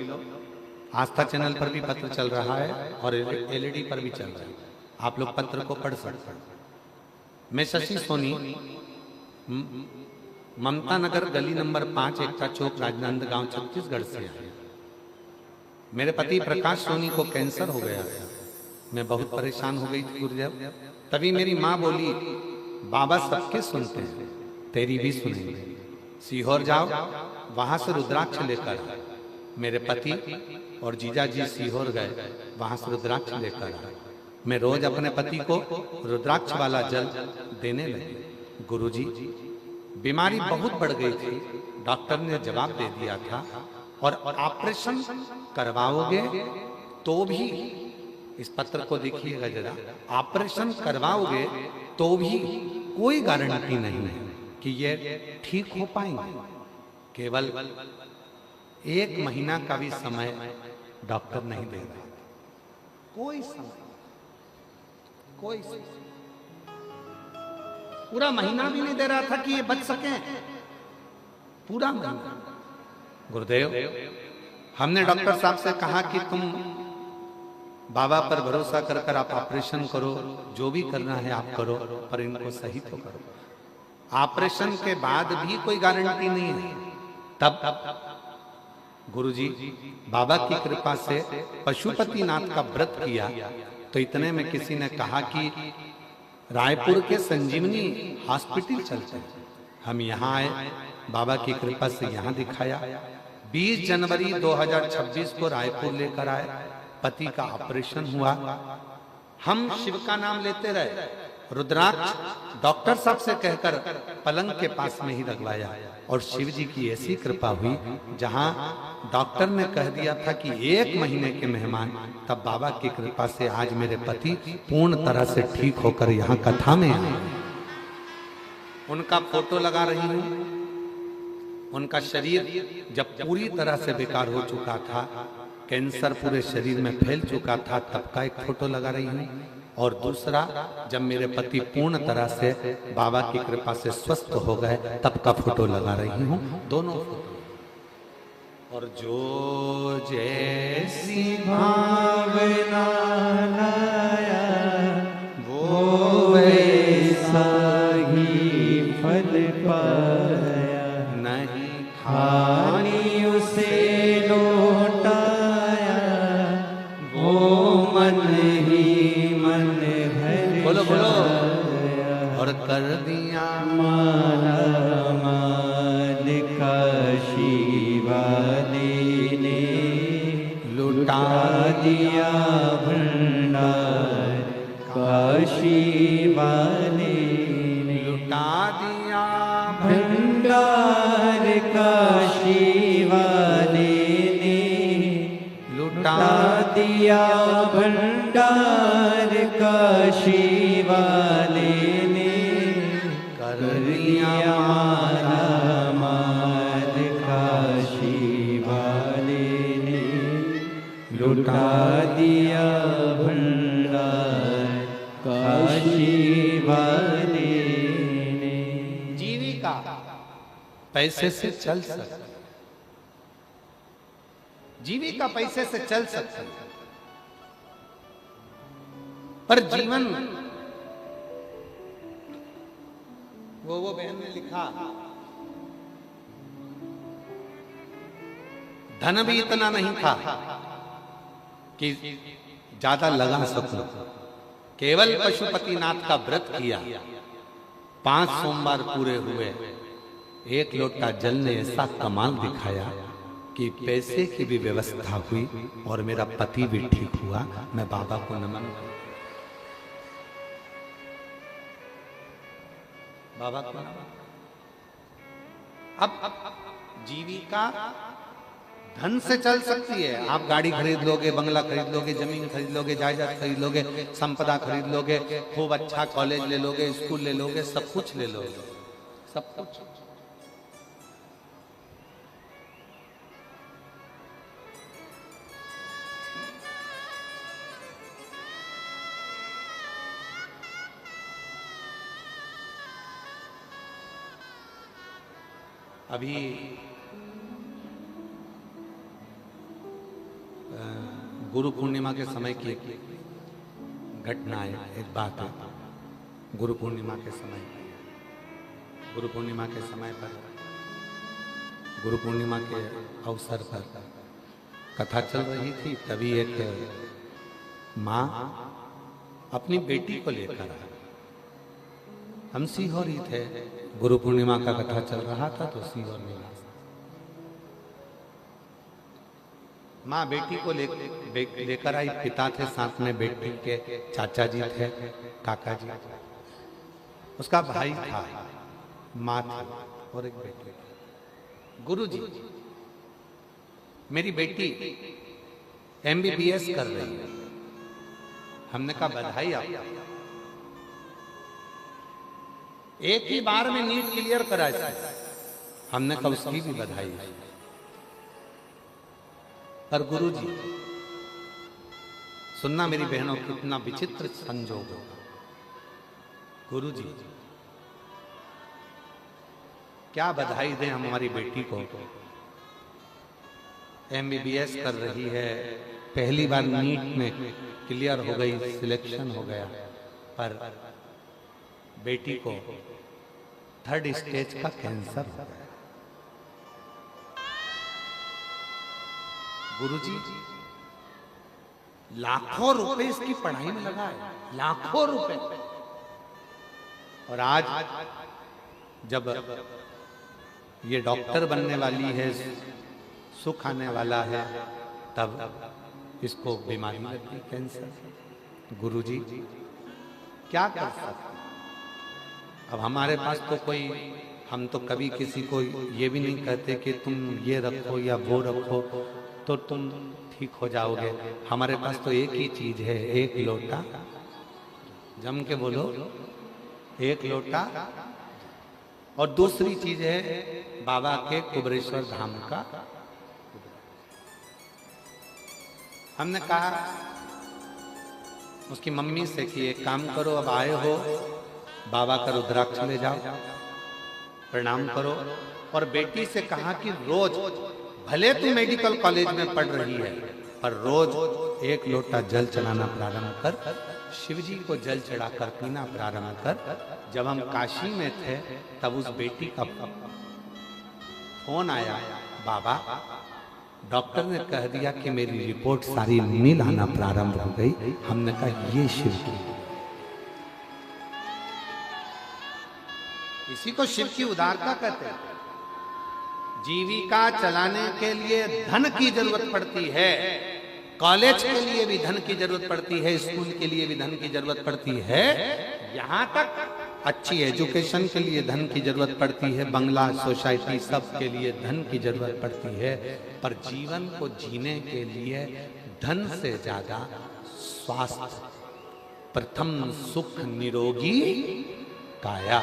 आस्था चैनल पर भी पत्र चल रहा है और एलईडी पर भी चल रहा है, आप लोग पत्र को पढ़ सकते हैं। मैं शशि सोनी, ममता नगर, गली नंबर 5, एकता चौक, राजनंद गांव, छत्तीसगढ़ से आया। मेरे पति प्रकाश सोनी को कैंसर हो गया था। मैं बहुत परेशान हो गई थी गुरुदेव। तभी मेरी माँ बोली, बाबा सबके सुनते हैं, तेरी भी सुनेंगे। सीहोर जाओ, वहां से रुद्राक्ष लेकर आए। मेरे पति और जीजा जी सीहोर गए, वहां से रुद्राक्ष लेकर आए। मैं रोज अपने पति को रुद्राक्ष वाला जल देने लगी। गुरुजी, बीमारी बहुत बढ़ गई थी। डॉक्टर ने जवाब दे दिया था, और ऑपरेशन करवाओगे तो भी, इस पत्र को देखिएगा जरा, ऑपरेशन करवाओगे तो भी कोई गारंटी नहीं है कि ये ठीक हो पाएंगे। केवल 1 महीना का भी समय डॉक्टर नहीं दे रहा। कोई समय, कोई समय, पूरा महीना भी नहीं दे रहा था कि ये बच सके। पूरा महीना। गुरुदेव, हमने डॉक्टर साहब से कहा कि तुम बाबा पर भरोसा कर कर आप ऑपरेशन करो, जो भी करना है आप करो, पर इनको सही तो करो। ऑपरेशन के बाद भी कोई गारंटी नहीं है। तब गुरुजी, बाबा की कृपा से पशुपतिनाथ का व्रत किया तो इतने में किसी ने कहा कि रायपुर के संजीवनी हॉस्पिटल चलते हैं। हम यहाँ आए, बाबा की कृपा से यहाँ दिखाया। 20 जनवरी 2026 को रायपुर लेकर आए। पति का ऑपरेशन हुआ। हम शिव का नाम लेते रहे। रुद्राक्ष डॉक्टर साहब से कहकर पलंग के पास में ही लगवाया, और शिव जी की ऐसी कृपा हुई, जहां डॉक्टर ने कह दिया था कि 1 महीने के मेहमान, तब बाबा की कृपा से आज मेरे पति पूर्ण तरह से ठीक होकर यहाँ कथा में आए। उनका फोटो लगा रही हूँ। उनका शरीर जब पूरी तरह से बेकार हो चुका था, कैंसर पूरे शरीर में फैल चुका था, तब का एक फोटो लगा रही हूँ। और दूसरा, जब मेरे पति पूर्ण तरह से बाबा की कृपा से स्वस्थ हो गए, तब का फोटो लगा रही हूँ। दोनों फोटो। और जो जैसी भावना लाया, वो वैसा ही फल पाया। नहीं खाली उसे लौटाया, वो मन ही मन भर बोलो बोलो। जाया। और कर दिया माला माल काशी वाले ने लुटा दिया भंडार, काशी वाले ने लुटा दिया भंडार। भंडार काशी वाले ने कर लिया माला माल काशी वाले ने लुटा दिया भंडार काशी वाले ने। जीविका पैसे से चल सकती, जीविका पैसे से चल सकती, पर जीवन, वो बहन ने लिखा, धन भी इतना नहीं था कि ज्यादा लगा सकूं, केवल पशुपतिनाथ का व्रत किया, 5 सोमवार पूरे हुए, 1 लोटा जल ने ऐसा कमाल दिखाया कि पैसे की भी व्यवस्था हुई और मेरा पति भी ठीक हुआ। मैं बाबा को नमन करता, बाबा को नमन। अब जीविका धन से चल सकती है, आप गाड़ी खरीद लोगे, बंगला खरीद लोगे, जमीन खरीद लोगे, जायदाद खरीद लोगे, संपदा खरीद लोगे, खूब अच्छा कॉलेज ले लोगे, स्कूल ले लोगे, सब कुछ ले लोगे, सब कुछ। अभी गुरु पूर्णिमा के समय की एक घटना है, एक बात है। गुरु पूर्णिमा के समय, गुरु पूर्णिमा के समय पर, गुरु पूर्णिमा के अवसर पर कथा चल रही थी, तभी एक माँ अपनी बेटी को लेकर आई। हम सीहोर ही थे, गुरु पूर्णिमा का कथा चल रहा था तो सीहोर में माँ बेटी को लेकर आई। पिता थे साथ में, बेटी के चाचा जी थे, काका जी, उसका भाई था, माँ थी और एक बेटी। गुरु जी, मेरी बेटी MBBS कर रही है। हमने कहा बधाई आपको, एक ही बार में नीट क्लियर करा है। हमने कहा उसकी भी बधाई है। पर गुरुजी, सुनना मेरी बहनों, कितना विचित्र संजोग होगा। गुरुजी, क्या बधाई दें हमारी बेटी को, MBBS कर रही है, पहली बार नीट में क्लियर हो गई, सिलेक्शन हो गया, पर बेटी को 3rd स्टेज का कैंसर हो गया। गुरुजी, लाखों रुपए इसकी पढ़ाई में लगा है, लाखों रुपए, और आज जब ये डॉक्टर बनने वाली है, सुख आने वाला है, तब इसको बीमारी लगी, कैंसर। गुरुजी, क्या कर सकते? अब हमारे पास तो कोई, हम तो कभी किसी को ये भी नहीं कहते कि तुम ये रखो या वो रखो तो तुम ठीक हो जाओगे। हमारे पास तो एक ही चीज है, एक लोटा, जम के बोलो, एक लोटा, और दूसरी चीज है बाबा के कुबरेश्वर धाम का। हमने कहा उसकी मम्मी से कि एक काम करो, अब आए हो, बाबा का रुद्राक्ष ले जाओ, प्रणाम करो, और बेटी से कहा कि रोज, भले तू मेडिकल कॉलेज में पढ़ रही है, पर रोज 1 लोटा जल चढ़ाना प्रारंभ कर, शिव जी को जल चढ़ाकर पीना प्रारंभ कर। जब हम काशी में थे तब उस बेटी का फोन आया, बाबा डॉक्टर ने कह दिया कि मेरी रिपोर्ट सारी नील आना प्रारंभ हो गई। हमने कहा ये शिव की, इसी को शिव की उदारता कहते हैं। जीविका चलाने के लिए धन की जरूरत पड़ती है, कॉलेज के लिए भी धन की जरूरत पड़ती है, स्कूल के लिए भी धन की जरूरत पड़ती है, यहाँ तक अच्छी एजुकेशन के लिए धन की जरूरत पड़ती है, बंगला, सोसाइटी, सब के लिए धन की जरूरत पड़ती है। पर जीवन को जीने के लिए धन से ज्यादा स्वास्थ्य, प्रथम सुख निरोगी काया,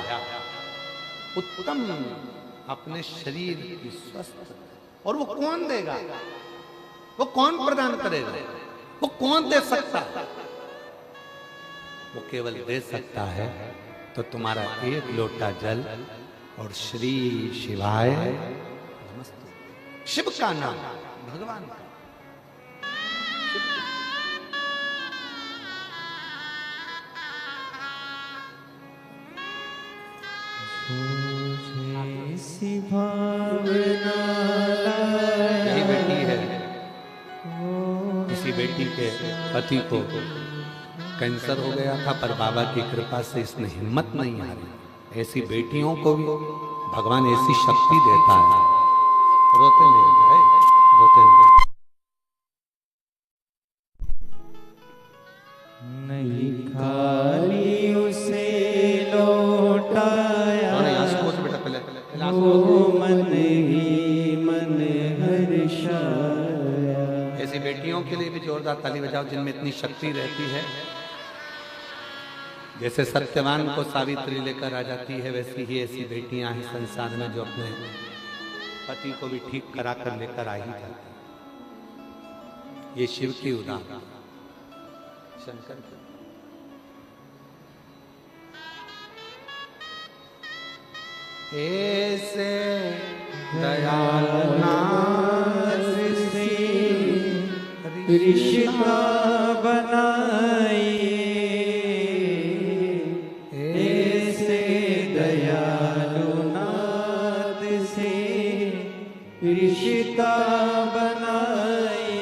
उत्तम अपने शरीर की स्वस्थ। और वो कौन देगा, वो कौन प्रदान करेगा, वो कौन दे सकता है? वो केवल दे सकता है तो तुम्हारा एक लोटा जल और श्री शिवाय नमस्ते, शिव का नाम, भगवान का। यही बेटी है, इसी बेटी के पति को कैंसर हो गया था, पर बाबा की कृपा से इसने हिम्मत नहीं हारी। ऐसी बेटियों को भी भगवान ऐसी शक्ति देता है। रोते नहीं, रोते नहीं, खाली उसे लौटाया, बेटा पहले मन ही मन हर्षाया। ऐसी बेटियों के लिए भी जोरदार ताली बजाओ जिनमें इतनी शक्ति रहती है। जैसे सत्यवान को सावित्री लेकर आ जाती है, वैसी ही ऐसी बेटियां हैं संसार में जो अपने पति को भी ठीक करा कर लेकर आ ही जाती। ये शिव की उदाहरण, शंकर की। ऐसे दयालु नाथ से रिश्ता बनाए, ऐसे दयालु नाथ से रिश्ता बनाए,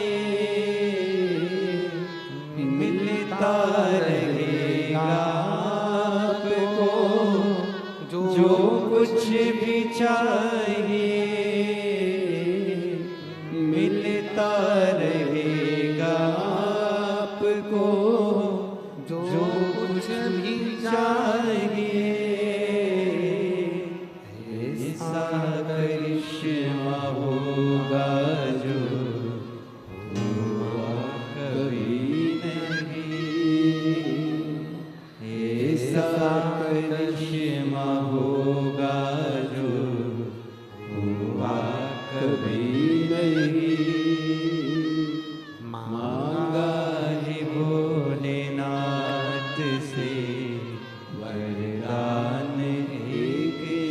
मिलता रहेगा आपको जो कुछ भी चाहिए, मिलता रहेगा आपको जो कुछ भी चाहिए। ऐसा करिश्मा होगा जो हुआ कभी नहीं, ऐसा करिश्मा होगा जो हुआ कभी नहीं। मांगा है भोलेनाथ से वरदान एक ही,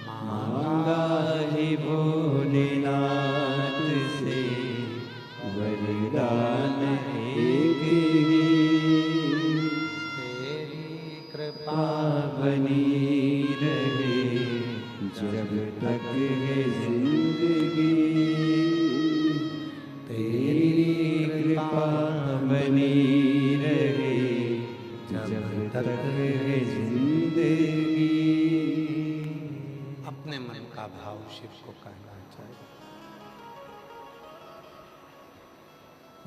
मांगा है भोलेनाथ से वरदान एक ही। कृपा बनी रहे जब तक है जिंदगी, तेरी कृपा बनी रहे जब तक है जिंदगी। अपने मन का भाव शिव को कहना चाहिए।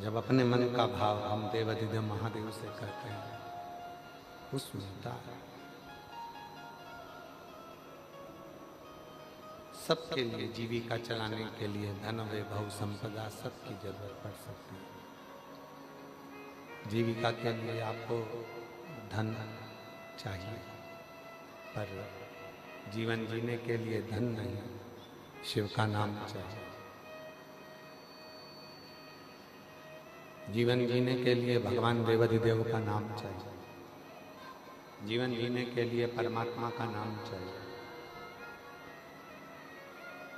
जब अपने मन का भाव हम देवाधिदेव महादेव से कहते हैं, वो सुनता है। सबके लिए जीविका चलाने के लिए धन वैभव संपदा सबकी जरूरत पड़ सकती है। जीविका के लिए आपको धन चाहिए, पर जीवन जीने के लिए धन नहीं, शिव का नाम चाहिए। जीवन जीने के लिए भगवान देवाधिदेव का नाम चाहिए। जीवन जीने के लिए परमात्मा का नाम चाहिए।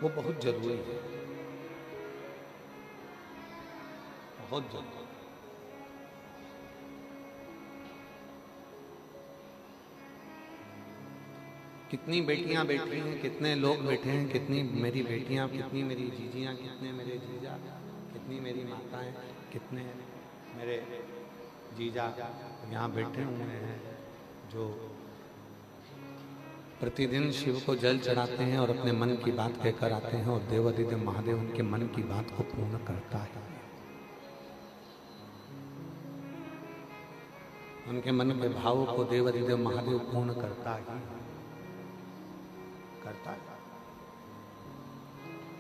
वो बहुत जरूरी है, बहुत जरूरी। कितनी बेटियां बैठी हैं, कितने लोग बैठे हैं, कितनी मेरी बेटियां, कितनी मेरी जीजियां, कितने मेरे जीजा, कितनी मेरी माताएं, कितने मेरे जीजा यहाँ बैठे हुए हैं जो प्रतिदिन शिव को जल चढ़ाते हैं और अपने मन की बात कहकर आते हैं, और देवाधिदेव महादेव उनके मन की बात को पूर्ण करता है। उनके मन के भावों को देवाधिदेव महादेव पूर्ण करता ही करता है।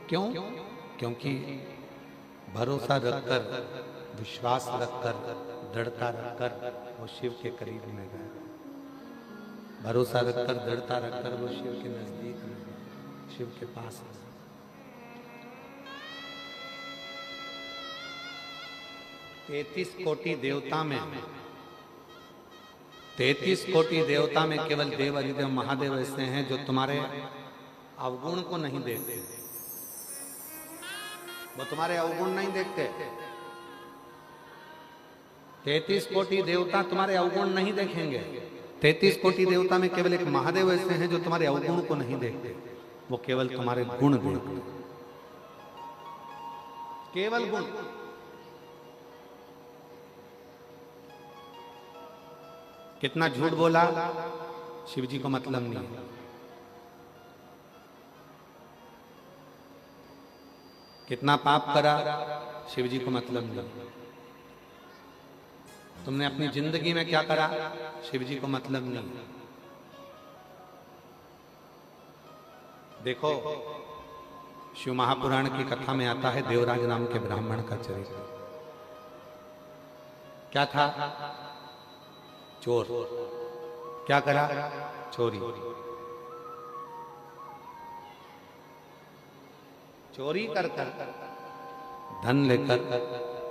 क्यों? क्योंकि भरोसा रखकर विश्वास रखकर, दृढ़ता रखकर वो शिव के करीब में गया। भरोसा रखकर, दृढ़ता रखकर वो शिव के नजदीक में गया, शिव के पास में। 33 कोटि देवता में, 33 कोटि देवता में केवल देव अधिदेव महादेव ऐसे हैं जो तुम्हारे अवगुण को नहीं देखते। वो तुम्हारे अवगुण नहीं देखते। 33 कोटि देवता तुम्हारे अवगुण नहीं देखेंगे। 33 कोटि देवता में केवल एक महादेव ऐसे हैं जो तुम्हारे अवगुण को नहीं देखते। वो केवल तुम्हारे गुण देखते, केवल गुण। कितना झूठ बोला, शिव जी को मतलब नहीं है। कितना पाप करा, शिव जी को मतलब नहीं। तुमने अपनी जिंदगी में क्या करा, शिव जी को मतलब नहीं। देखो, शिव महापुराण की कथा में आता है देवराज नाम के ब्राह्मण का चरित्र। क्या था? चोर। क्या करा? चोरी। चोरी कर धन लेकर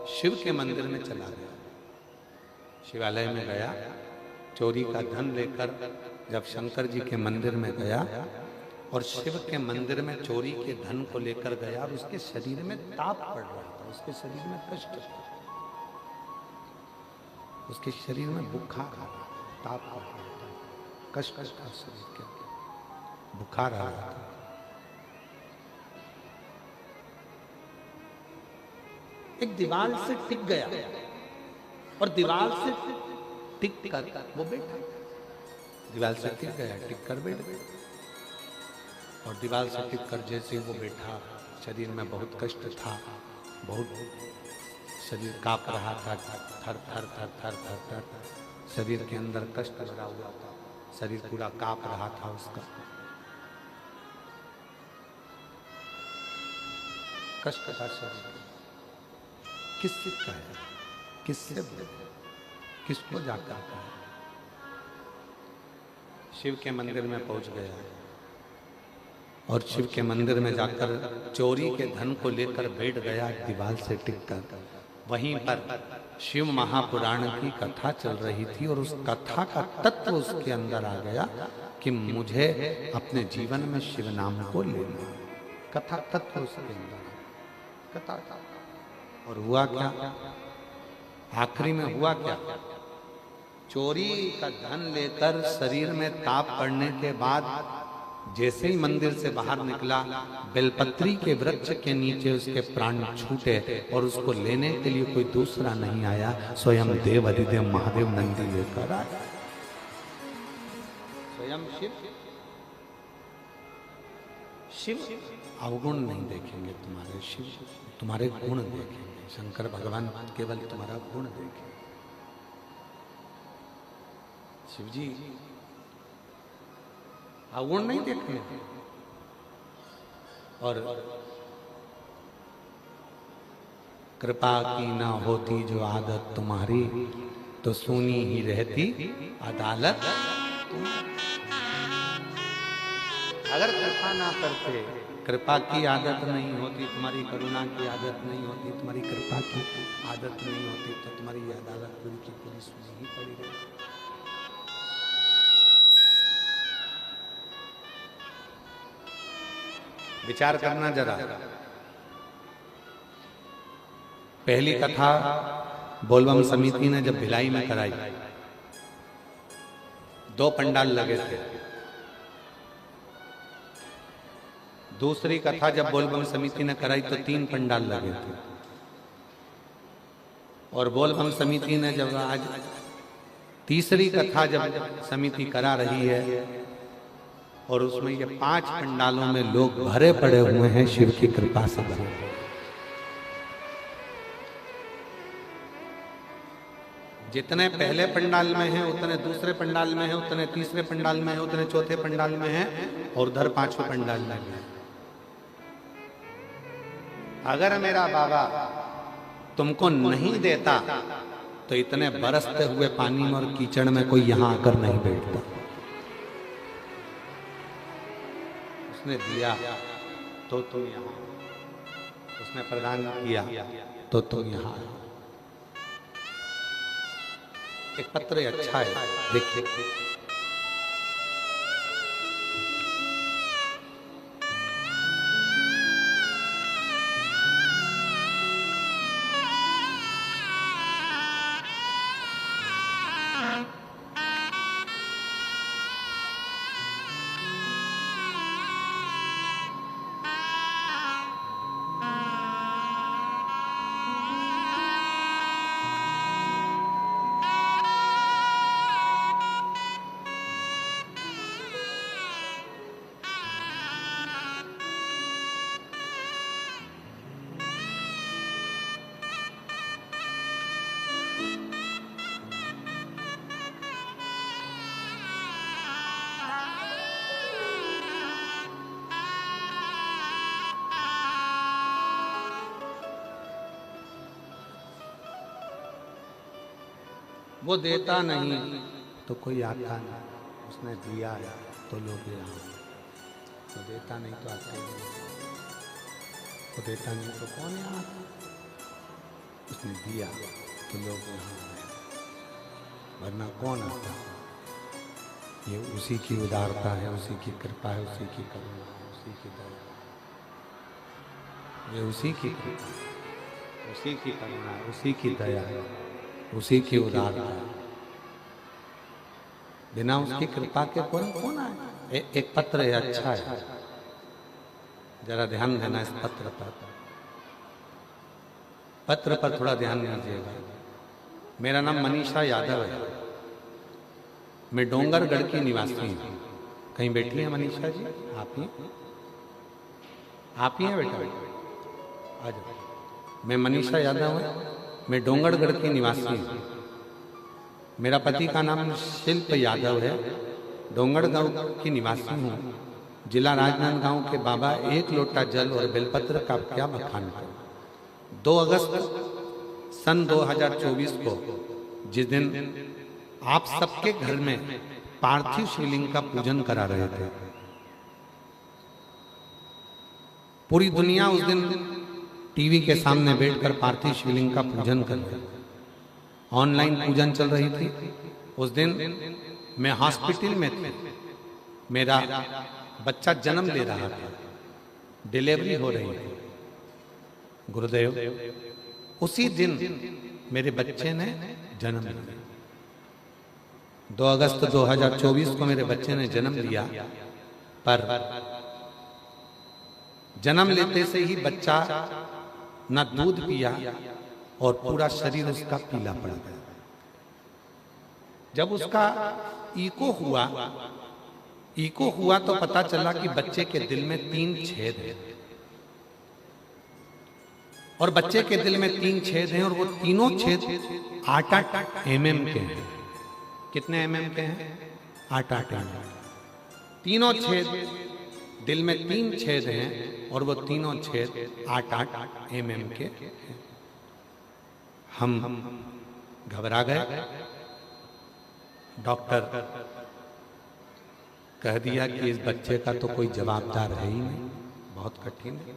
शिव के मंदिर में चला गया। शिवालय में गया, चोरी का धन लेकर जब शंकर जी के मंदिर में गया और शिव के मंदिर में चोरी के धन को लेकर गया, और उसके शरीर में ताप पड़ रहा था, उसके शरीर में कष्ट था, उसके शरीर में बुखार आ रहा था, ताप पड़ रहा था, कष्ट था शरीर के अंदर, बुखार आ रहा था। एक दीवार से टिक गया और दीवार से टिक कर वो बैठा। दीवार से टिक गया, टिक कर बैठ गया। और दीवार से टिक कर जैसे वो बैठा, शरीर में बहुत कष्ट था, बहुत शरीर कांप रहा था, थर थर थर थर थर थर, शरीर के अंदर कष्ट भरा हुआ था, शरीर पूरा कांप रहा था उसका। कष्ट था शरीर। किससे कहे, किससे बोले, किसको जाकर कहे? शिव के मंदिर में पहुंच गया और शिव के मंदिर में जाकर चोरी के धन को लेकर बैठ गया दीवार से टिककर। वहीं पर शिव महापुराण की कथा चल रही थी और उस कथा का तत्व उसके अंदर आ गया कि मुझे अपने जीवन में शिव नाम को लेना। कथा तत्व उसके अंदर, कथा। और हुआ क्या? आखिरी में हुआ क्या? चोरी का धन लेकर शरीर में ताप पड़ने के बाद जैसे ही मंदिर से बाहर निकला, बेलपत्री के वृक्ष के नीचे उसके प्राण छूटे और उसको लेने के लिए कोई दूसरा नहीं आया, स्वयं देव अधिदेव महादेव नंदी लेकर आया। स्वयं शिव अवगुण नहीं देखेंगे तुम्हारे, शिव तुम्हारे गुण देखेंगे। शंकर भगवान केवल तुम्हारा गुण देखेंगे। शिव जी अवगुण नहीं देखते। और कृपा की ना होती जो आदत तुम्हारी, तो सुनी ही रहती अदालत। अगर कृपा ना करते, कृपा की आदत नहीं होती, तुम्हारी करुणा की आदत नहीं होती, तुम्हारी कृपा की आदत नहीं होती, तो तुम्हारी अदालत पूरी की पूरी सुनी ही पड़ी रहती। विचार करना जरा। पहली कथा बोलबम समिति ने जब भिलाई में कराई, 2 पंडाल लगे थे। दूसरी कथा जब बोलबम समिति ने कराई तो 3 पंडाल लगे थे। और बोलबम समिति ने जब आज तीसरी कथा जब समिति करा रही है और उसमें ये 5 पंडालों में लोग भरे पड़े हुए हैं, शिव की कृपा से भरे। जितने पहले पंडाल में हैं उतने दूसरे पंडाल में हैं, उतने तीसरे पंडाल में हैं, उतने चौथे पंडाल में हैं और उधर 5वें पंडाल में हैं। अगर मेरा बाबा तुमको नहीं देता तो इतने बरसते हुए पानी में और कीचड़ में कोई यहां आकर नहीं बैठता। उसने दिया तो तुम यहां, उसने प्रदान किया तो तुम यहां। एक पत्र अच्छा है, देखिए। वो देता नहीं तो कोई आता नहीं, उसने दिया तो लोग यहाँ। वो देता नहीं तो आते नहीं, वो देता नहीं तो कौन यहाँ आता? उसने दिया तो लोग यहाँ आए, वरना कौन आता? ये उसी की उदारता है, उसी की कृपा है, उसी की करुणा है, उसी की दया। ये उसी की कृपा, उसी की करुणा है, उसी की दया है, उसी की उदारता है। बिना उसकी कृपा के कौन आए? एक पत्र है, अच्छा है, जरा ध्यान देना इस पत्र पर। पत्र पर थोड़ा ध्यान दीजिएगा। मेरा नाम मनीषा यादव है, मैं डोंगरगढ़ की निवासी हूँ। कहीं बैठी है मनीषा जी? आप ही हैं बेटा? आ जाओ। मैं मनीषा यादव हूँ, मैं डोंगरगढ़ की निवासी हूँ। मेरा पति का नाम शिल्प यादव है, डोंगरगढ़ की निवासी हूँ। जिला राजनांदगांव के बाबा एक लोटा जल और बेलपत्र का क्या बखान करूं। 2 अगस्त सन 2024 को, जिस दिन आप सबके घर में पार्थिव शिवलिंग का पूजन करा रहे थे, पूरी दुनिया उस दिन टीवी के सामने बैठकर पार्थिव शिवलिंग का पूजन कर रही, ऑनलाइन पूजन चल रही थी। उस दिन मैं हॉस्पिटल में थी, मेरा बच्चा जन्म ले रहा था, डिलीवरी हो रही थी। गुरुदेव, उसी दिन मेरे बच्चे ने जन्म लिया। 2 अगस्त 2024 को मेरे बच्चे ने जन्म लिया, पर जन्म लेते से ही बच्चा न दूध पिया और पूरा शरीर उसका पीला पड़ गया। जब उसका इको हुआ तो पता चला कि बच्चे के दिल में 3 छेद हैं, और बच्चे के दिल में 3 छेद हैं, और वो तीनों छेद 8-8 mm के हैं। कितने mm के हैं? 8-8 mm। तीनों छेद, दिल में 3 छेद हैं, और वो तीनों छेद 8-8 mm के हैं। हम घबरा गए। डॉक्टर कह दिया कि इस बच्चे का तो कोई जवाबदार है ही नहीं, बहुत कठिन है।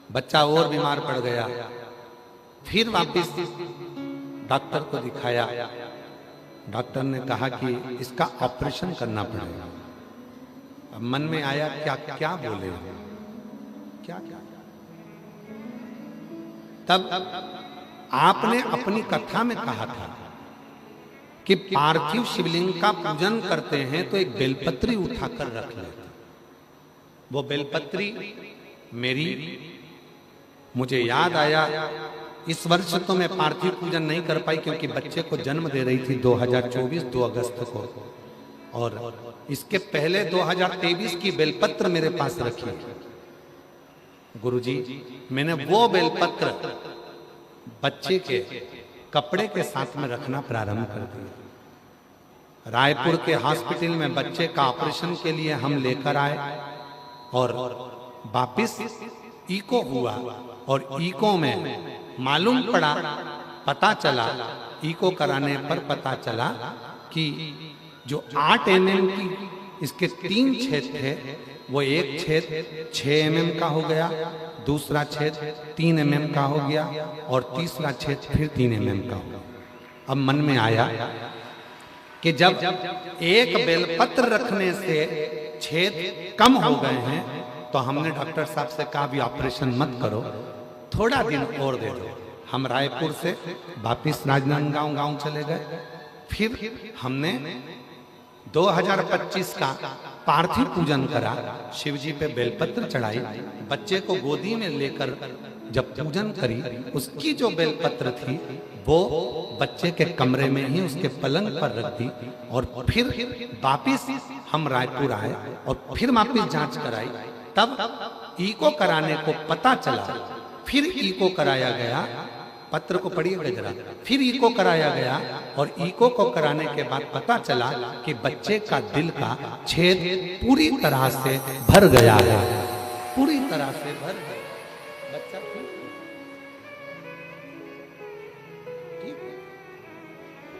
बच्चा और बीमार पड़ गया। फिर वापस डॉक्टर को दिखाया। डॉक्टर ने कहा कि इसका ऑपरेशन करना पड़ेगा। अब मन में आया क्या क्या बोले, क्या क्या। तब आपने अपनी कथा में कहा था कि पार्थिव शिवलिंग का पूजन करते हैं तो एक बेलपत्री उठाकर रख लेते। वो बेलपत्री मुझे याद आया। इस वर्ष तो मैं पार्थिव पूजन नहीं कर पाई क्योंकि बच्चे को जन्म दे रही थी 2024 2 अगस्त को, और इसके पहले 2023 की बेलपत्र मेरे पास रखी। गुरुजी, मैंने वो बेलपत्र बच्चे के कपड़े के साथ में रखना प्रारंभ कर दिया। रायपुर के हॉस्पिटल में बच्चे का ऑपरेशन के लिए हम लेकर आए, और वापिस इको हुआ और इको में मालूम पड़ा, पता चला, इको कराने पर पता चला कि जो 8 mm की इसके 3 छेद थे, वो एक छेद 6 mm का हो गया, दूसरा छेद 3 mm का हो गया और तीसरा छेद फिर 3 mm का हो गया। अब मन में आया कि जब एक बेलपत्र रखने से छेद कम हो गए हैं तो हमने डॉक्टर साहब से कहा भी ऑपरेशन मत करो, थोड़ा दिन और दे दो। हम रायपुर से वापिस राजनांदगांव गांव चले गए। फिर हमने 2025 का पार्थिव पूजन करा, शिव जी पे बेलपत्र चढ़ाई, बच्चे को गोदी में लेकर जब पूजन करी, उसकी जो बेलपत्र थी वो बच्चे के कमरे में ही उसके पलंग पर रख दी और फिर वापिस हम रायपुर आए और फिर वापिस जांच कराई। तब इको कराने को पता चला, फिर इको कराया गया, पत्र को पढ़िएगा जरा, फिर इको कराया गया और इको को कराने के बाद पता चला कि बच्चे का दिल का छेद पूरी तरह से भर गया है, पूरी तरह से भर गया। बच्चा ठीक है,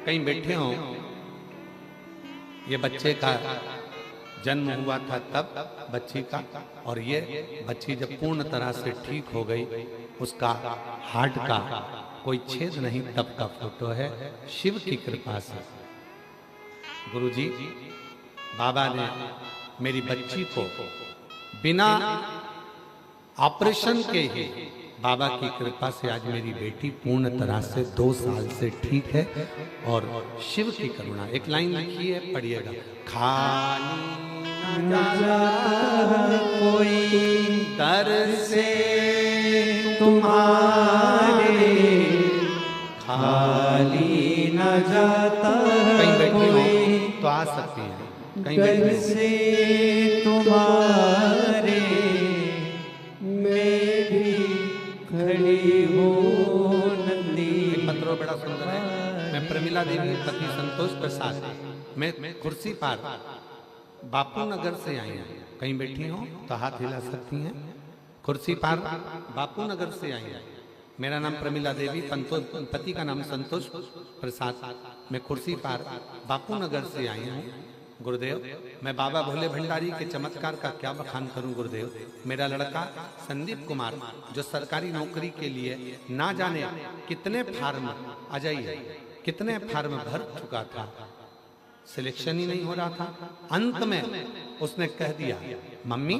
कहीं बैठे हो, ये बच्चे का जन्म हुआ था तब बच्ची का, और ये बच्ची जब पूर्ण तरह से ठीक हो गई, उसका हार्ट का कोई छेद नहीं, तब का फोटो है। शिव की कृपा से गुरुजी बाबा ने मेरी बच्ची को बिना ऑपरेशन के ही, बाबा की कृपा से आज मेरी बेटी पूर्ण तरह से 2 साल से ठीक है। और शिव की करुणा, एक लाइन लिखी है, पढ़िएगा। खाली न जाता कोई दर से तुम्हारे, खाली न जाता कहीं बैठी हो तो आ सकती है, कहीं बैठी से तुम्हारे मैं भी खड़ी हूँ नंदी। पत्रों बड़ा सुंदर है। मैं प्रमिला देवी पति संतोष प्रसाद, मैं कुर्सी पार बापू नगर से आई हूँ, कहीं बैठी हो तो हाथ हिला सकती हैं। कुर्सी पार बापू नगर से आई हैं। मेरा नाम प्रमिला देवी, पति का नाम संतोष प्रसाद, मैं कुर्सी पार बापू नगर से आई हूँ। गुरुदेव, मैं बाबा भोले भंडारी के चमत्कार का क्या बखान करूं गुरुदेव। मेरा लड़का संदीप कुमार जो सरकारी नौकरी के लिए ना जाने कितने फार्म, आ जाइए, कितने फार्म भर चुका था, सिलेक्शन ही नहीं हो रहा था। अंत में उसने कह दिया, मम्मी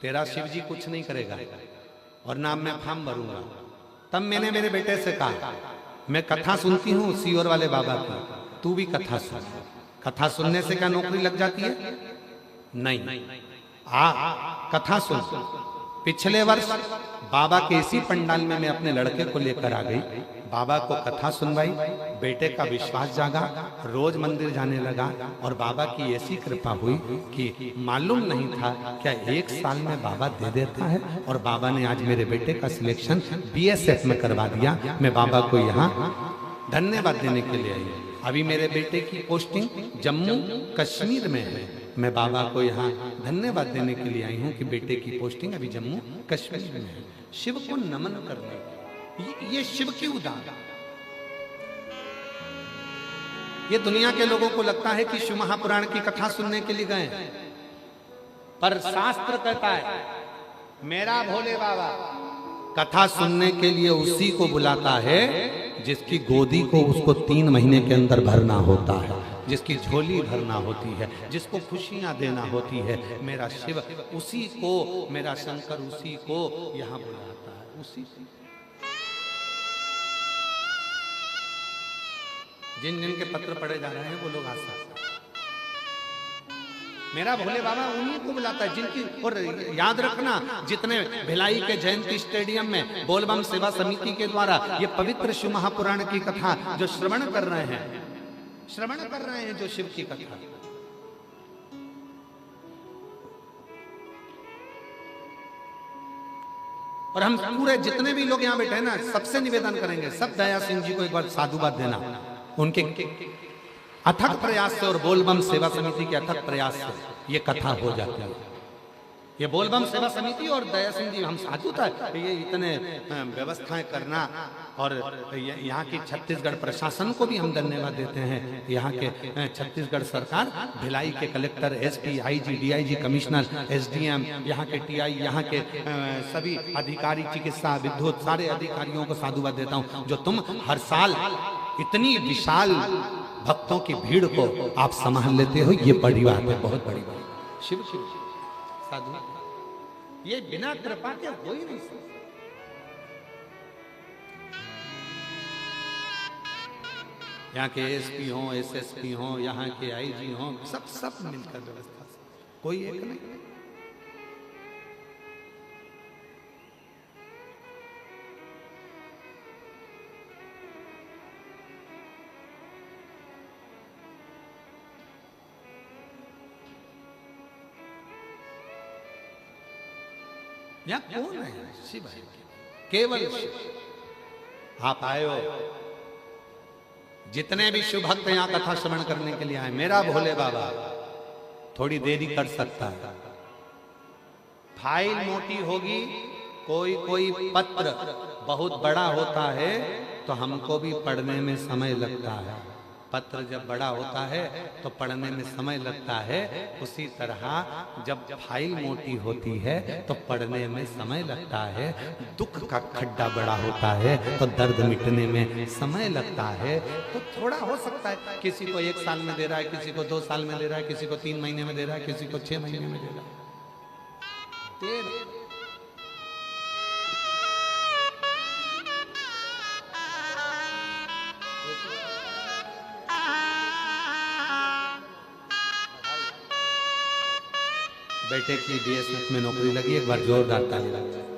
तेरा शिव जी कुछ नहीं करेगा और ना मैं फॉर्म भरूंगा। तब मैंने मेरे बेटे से कहा, मैं कथा सुनती हूँ सीओर वाले बाबा की, तू भी कथा सुन। कथा सुनने से क्या नौकरी लग जाती है? नहीं, कथा सुन। पिछले वर्ष बाबा के इसी पंडाल में मैं अपने लड़के को लेकर आ गई, बाबा को कथा सुनवाई, बेटे का विश्वास जागा, रोज मंदिर जाने लगा और बाबा की ऐसी कृपा हुई कि मालूम नहीं था क्या 1 साल में बाबा दे देता है। और बाबा ने आज मेरे बेटे का सिलेक्शन BSF में करवा दिया। मैं बाबा को यहाँ धन्यवाद देने के लिए आई। अभी मेरे बेटे की पोस्टिंग जम्मू कश्मीर में है। मैं बाबा को यहाँ धन्यवाद देने के लिए आई हूँ कि बेटे की पोस्टिंग अभी जम्मू कश्मीर में है। शिव को नमन करने, ये शिव की उदान। ये दुनिया के लोगों को लगता है कि शिव महापुराण की कथा सुनने के लिए गए, पर शास्त्र कहता है मेरा भोले बाबा कथा सुनने के लिए उसी को बुलाता है जिसकी गोदी को उसको 3 महीने के अंदर भरना होता है, जिसकी झोली भरना होती है, जिसको खुशियां देना होती है। मेरा शिव उसी को, मेरा शंकर उसी को यहाँ बुलाता है, उसी को। जिन जिन के पत्र पढ़े जा रहे हैं वो लोग आशा, मेरा भोले बाबा उन्हीं को बुलाता है जिनकी। और याद रखना, जितने भिलाई के जयंती स्टेडियम में बोलबम सेवा समिति के द्वारा ये पवित्र शिव महापुराण की कथा जो श्रवण कर रहे हैं, श्रवण कर रहे हैं जो शिव की कथा, और हम पूरे जितने भी लोग यहाँ बैठे हैं ना, सबसे निवेदन करेंगे, सब दया सिंह जी को एक बार साधुवाद देना। उनके अथक प्रयास से और बोलबम सेवा समिति के अथक प्रयास से ये कथा हो जाती है। ये बोलबम सेवा समिति और दया सिंह जी हम साधु था, ये इतने व्यवस्थाएं करना, और यहाँ की छत्तीसगढ़ प्रशासन को भी हम धन्यवाद देते हैं। यहाँ के छत्तीसगढ़ सरकार, भिलाई के collector, SP, IG, DIG, commissioner, SDM, यहाँ के टीआई, यहाँ के सभी अधिकारी, चिकित्सा, विद्युत, सारे अधिकारियों को साधुवाद देता हूँ, जो तुम हर साल इतनी विशाल भक्तों की भीड़ को आप संभाल लेते हो। ये बड़ी बात है, बहुत बड़ी बात। शिव शिव साधु, ये बिना कृपा के हो ही नहीं सकता। यहाँ के एसपी हो, एसएसपी हो, यहाँ के आईजी हो, सब मिलकर व्यवस्था से, कोई एक नहीं। यहाँ कौन है? शिव है, केवल शिव। आप आए हो, जितने भी शिव भक्त यहाँ कथा श्रवण करने के लिए आए, मेरा भोले बाबा थोड़ी देरी कर सकता है। फाइल मोटी होगी, कोई पत्र बहुत बड़ा होता है तो हमको भी पढ़ने में समय लगता है। पत्र जब बड़ा होता है तो पढ़ने में समय लगता है, उसी तरह जब फाइल मोटी होती है तो पढ़ने में समय लगता है। दुख का खड्डा बड़ा होता है तो दर्द मिटने में समय लगता है। तो थोड़ा हो सकता है, किसी को 1 साल में दे रहा है, किसी को 2 साल में दे रहा है, किसी को 3 महीने में दे रहा है, किसी को 6 महीने में दे रहा है। बेटे की बीएसएफ में नौकरी लगी, एक बार जोरदार ताली लग जाए।